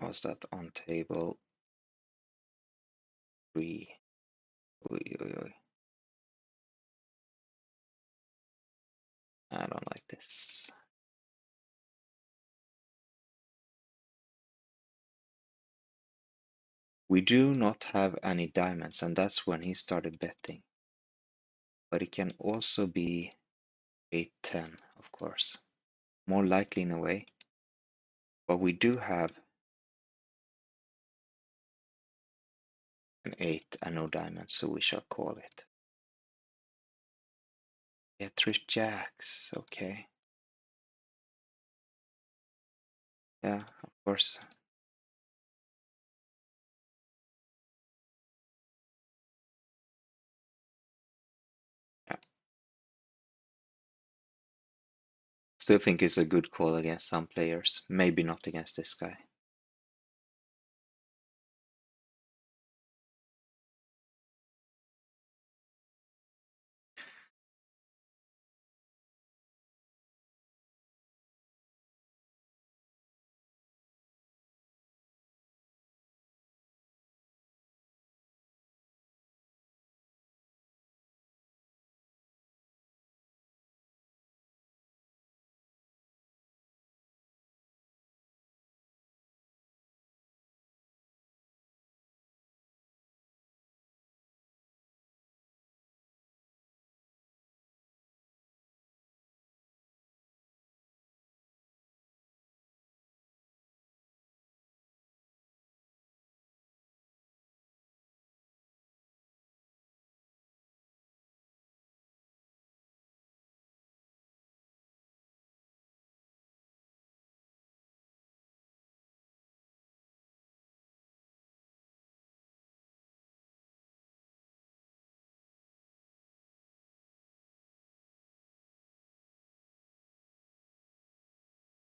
Was that on table 3? Oy, oy, oy. I don't like this. We do not have any diamonds, and that's when he started betting. But it can also be 8-10, of course. More likely in a way. But we do have an 8 and no diamonds, so we shall call it. Yeah, 3 jacks, okay. Yeah, of course. Yeah. Still think it's a good call against some players. Maybe not against this guy.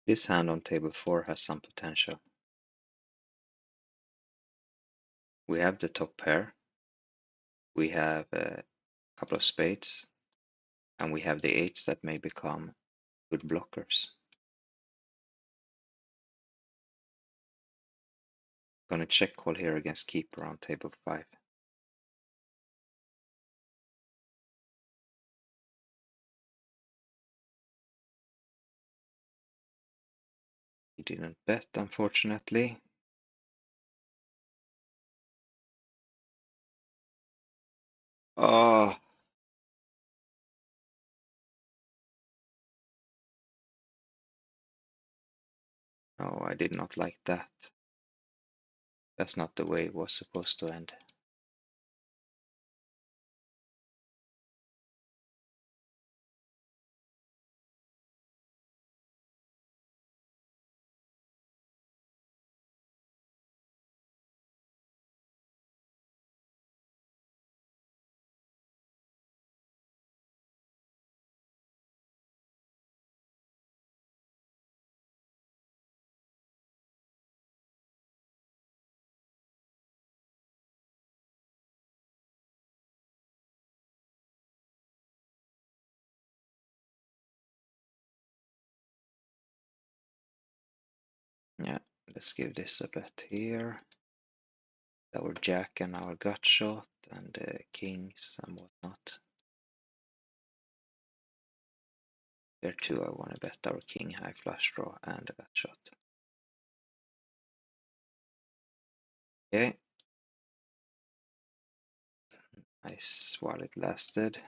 This hand on table 4 has some potential. We have the top pair. We have a couple of spades. And we have the 8s that may become good blockers. Gonna check call here against keeper on table 5. He didn't bet, unfortunately. Oh, no, I did not like that. That's not the way it was supposed to end. Yeah, let's give this a bet here. Our jack and our gut shot and kings and whatnot. There too, I want to bet our king high flush draw and a gut shot. Okay. Nice while it lasted.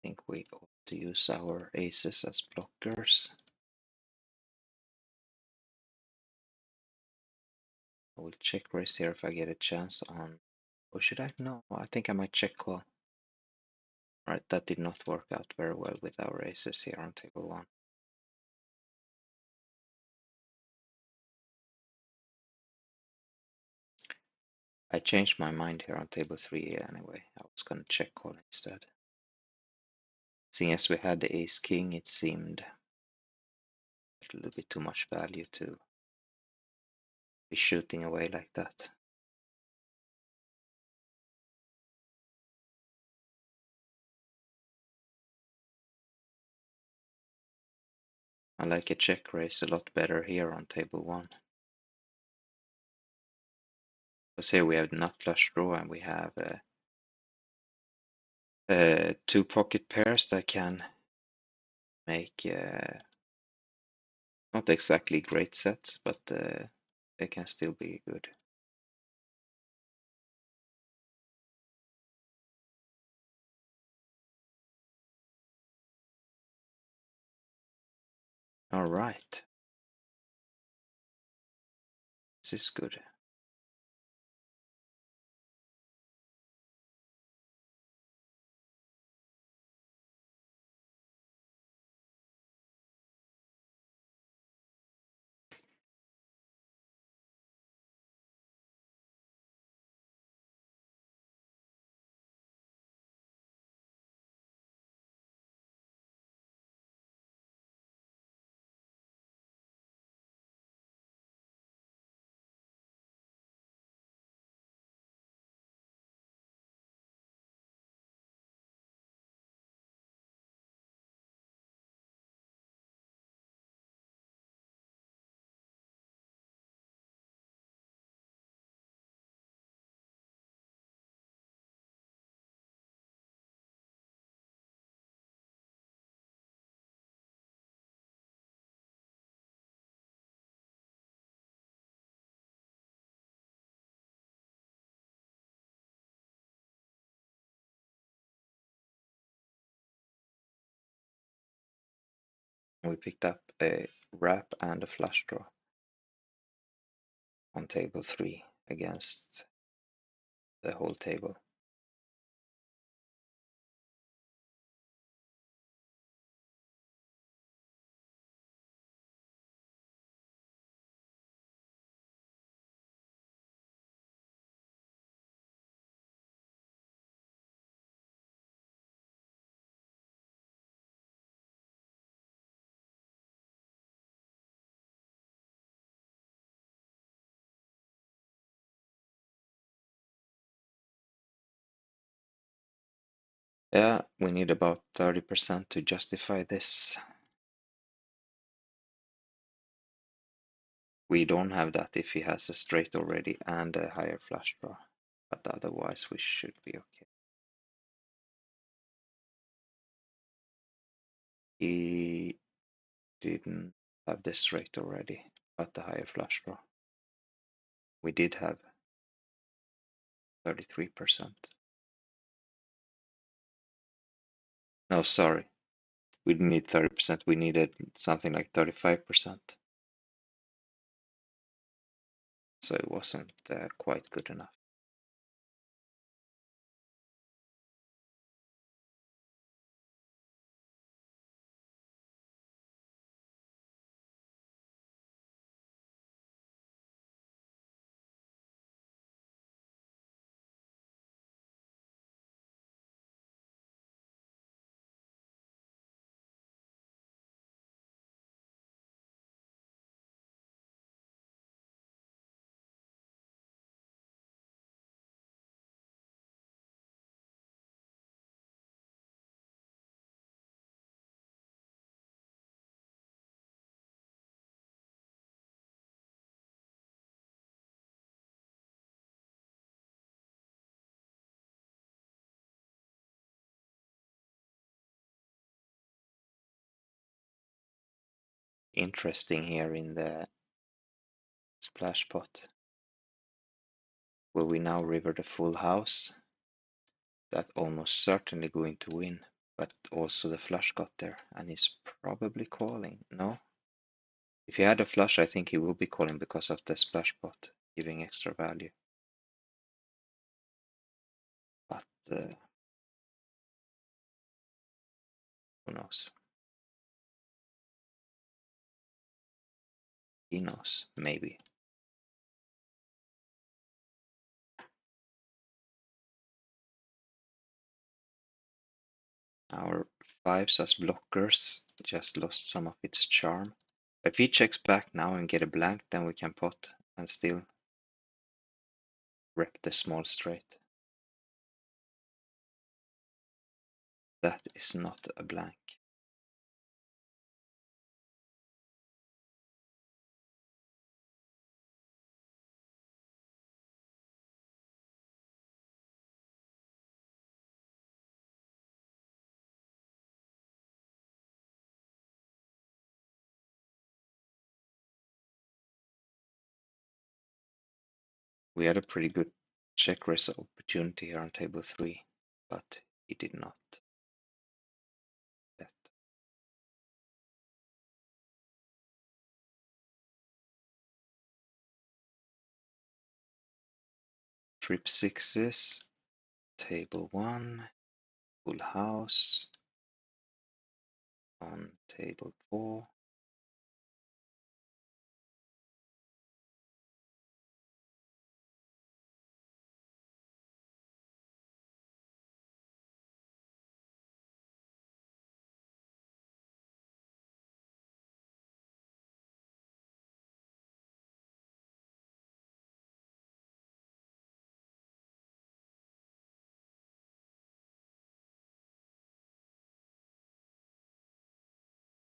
think we ought to use our aces as blockers. I will check raise here if I get a chance on, or should I? No, I think I might check call. Right, that did not work out very well with our aces here on table 1. I changed my mind here on table 3 anyway. I was gonna check call instead. Seeing as we had the ace king, it seemed a little bit too much value to be shooting away like that. I like a check raise a lot better here on table 1. Because here we have nut flush draw and we have 2 pocket pairs that can make not exactly great sets, but they can still be good. All right, this is good. We picked up a wrap and a flush draw on table 3 against the whole table. Yeah, we need about 30% to justify this. We don't have that if he has a straight already and a higher flush draw, but otherwise we should be okay. He didn't have the straight already, but the higher flush draw. We did have 33%. No, sorry. We didn't need 30%, we needed something like 35%. So it wasn't quite good enough. Interesting here in the splash pot, where we now river the full house. That almost certainly going to win. But also the flush got there, and he's probably calling. No? If he had a flush, I think he will be calling because of the splash pot giving extra value. But who knows? He knows, maybe. Our fives as blockers just lost some of its charm. If he checks back now and get a blank, then we can pot and still rep the small straight. That is not a blank. We had a pretty good check raise opportunity here on table 3, but he did not bet. Trip sixes, table 1, full house on table 4.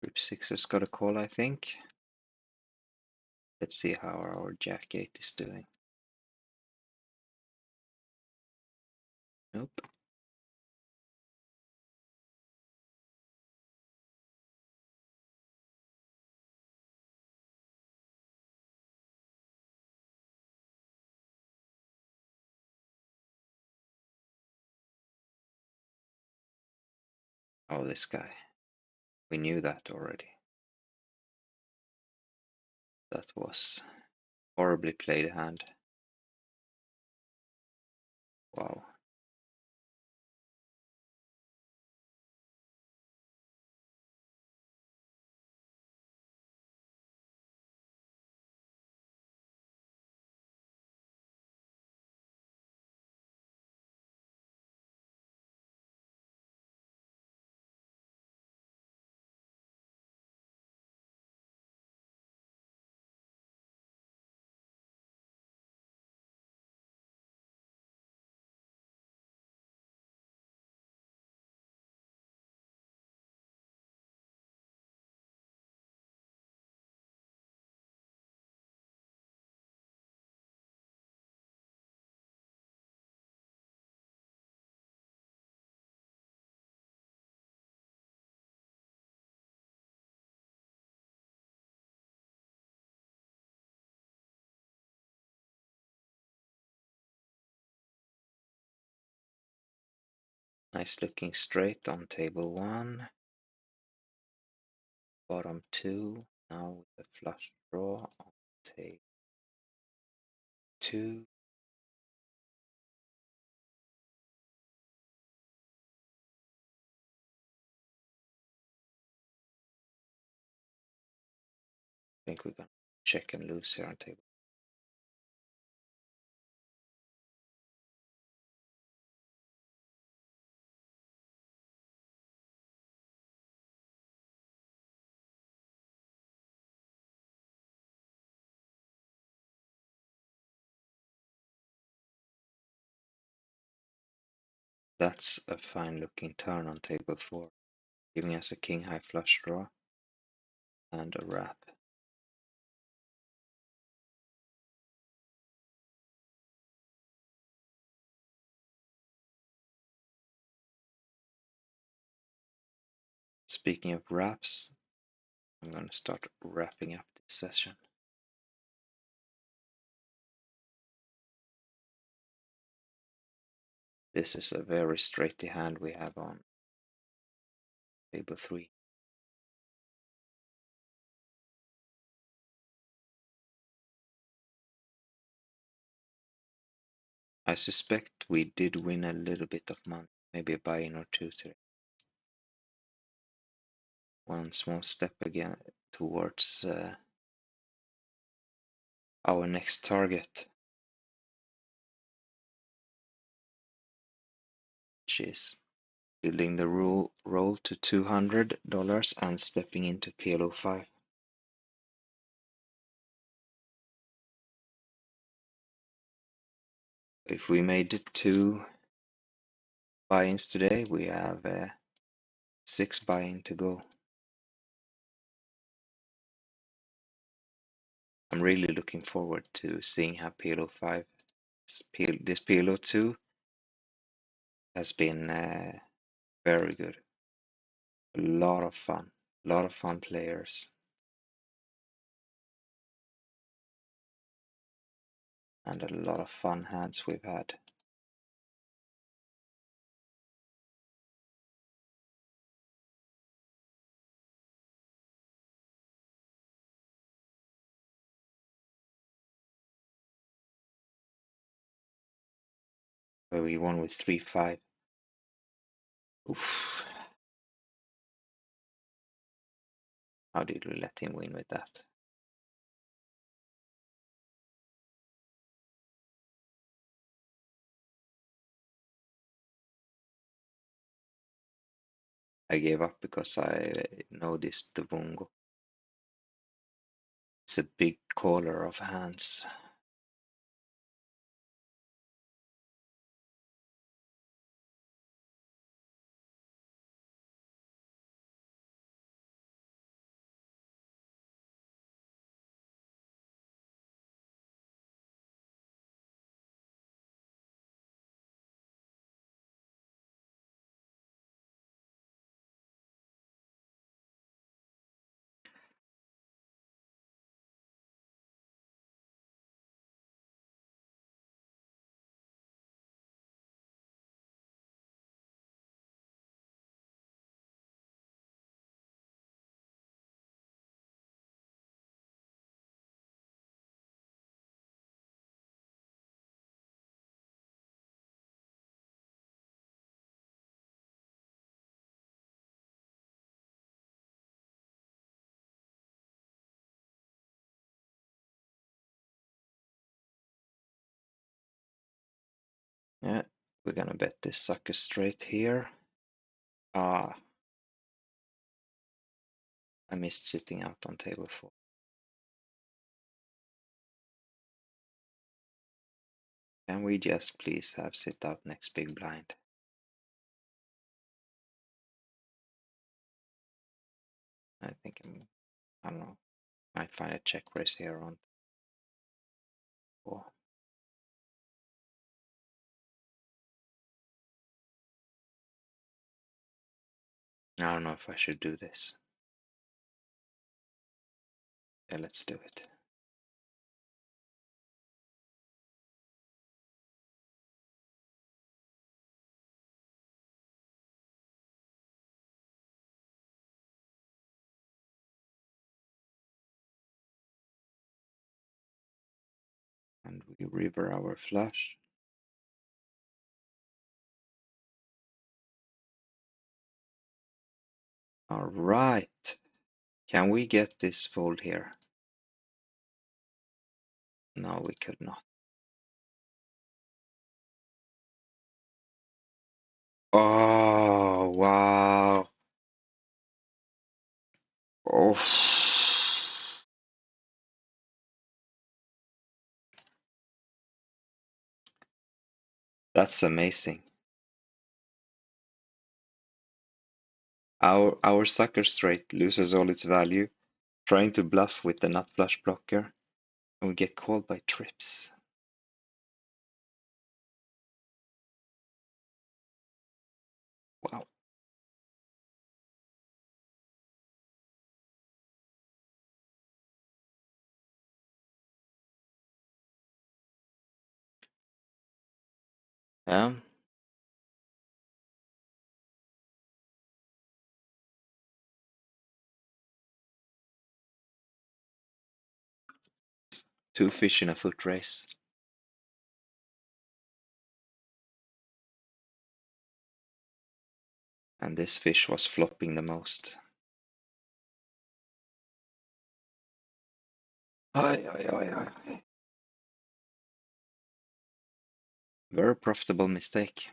Trip sixes got a call, I think. Let's see how our jack 8 is doing. Nope. Oh, this guy. We knew that already. That was horribly played hand. Wow. Nice looking straight on table 1. Bottom 2. Now with the flush draw on table 2. I think we're gonna check and lose here on table. That's a fine looking turn on table 4, giving us a king high flush draw and a wrap. Speaking of wraps, I'm gonna start wrapping up this session. This is a very straighty hand we have on table 3. I suspect we did win a little bit of money, maybe a buy-in or two today. One small step again towards our next target, which is building the roll to $200 and stepping into PLO 5. If we made 2 buy-ins today, we have 6 buy-in to go. I'm really looking forward to seeing how PLO 5, this PLO 2 has been very good. A lot of fun players, and a lot of fun hands we've had. Where we won with 3-5. Oof. How did we let him win with that? I gave up because I noticed the Bungo. It's a big caller of hands. Yeah, we're gonna bet this sucker straight here. Ah, I missed sitting out on table 4. Can we just please have sit out next big blind? I think I don't know, might find a check raise here on 4. I don't know if I should do this. Yeah, let's do it. And we river our flush. All right. Can we get this fold here? No, we could not. Oh, wow. Oh, that's amazing. Our sucker straight loses all its value, trying to bluff with the nut flush blocker, and we get called by trips. Wow. Yeah. Two fish in a foot race. And this fish was flopping the most. Aye, aye, aye, aye. Very profitable mistake.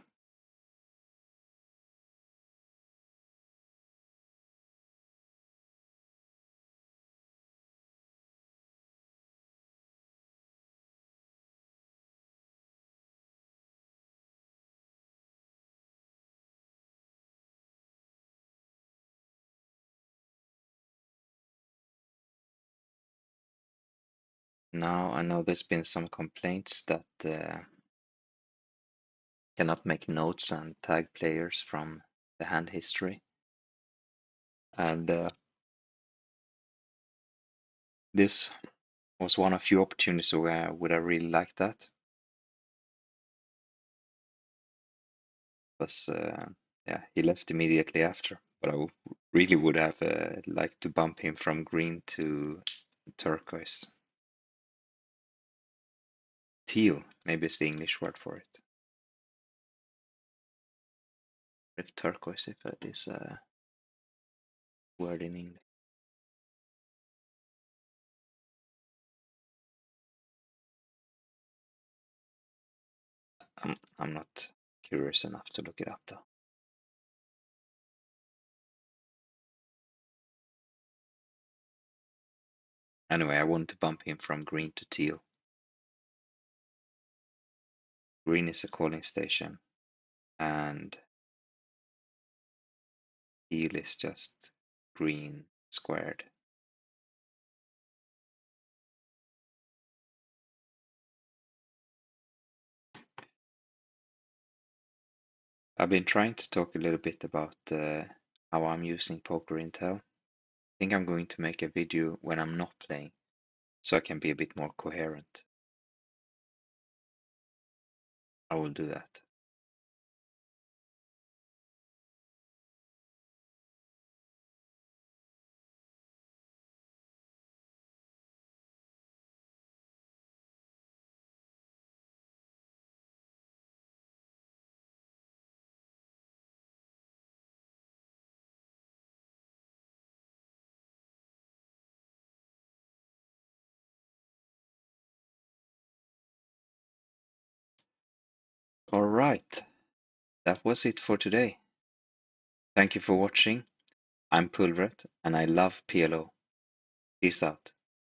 Now I know there's been some complaints that cannot make notes and tag players from the hand history. And this was one of few opportunities where I would have really liked that. Because yeah, he left immediately after. But I really would have liked to bump him from green to turquoise. Teal, maybe is the English word for it. If turquoise, if that is a word in English. I'm not curious enough to look it up though. Anyway, I want to bump him from green to teal. Green is a calling station, and teal is just green squared. I've been trying to talk a little bit about how I'm using Poker Intel. I think I'm going to make a video when I'm not playing, so I can be a bit more coherent. I will do that. Alright, that was it for today. Thank you for watching. I'm Pulvret, and I love PLO. Peace out.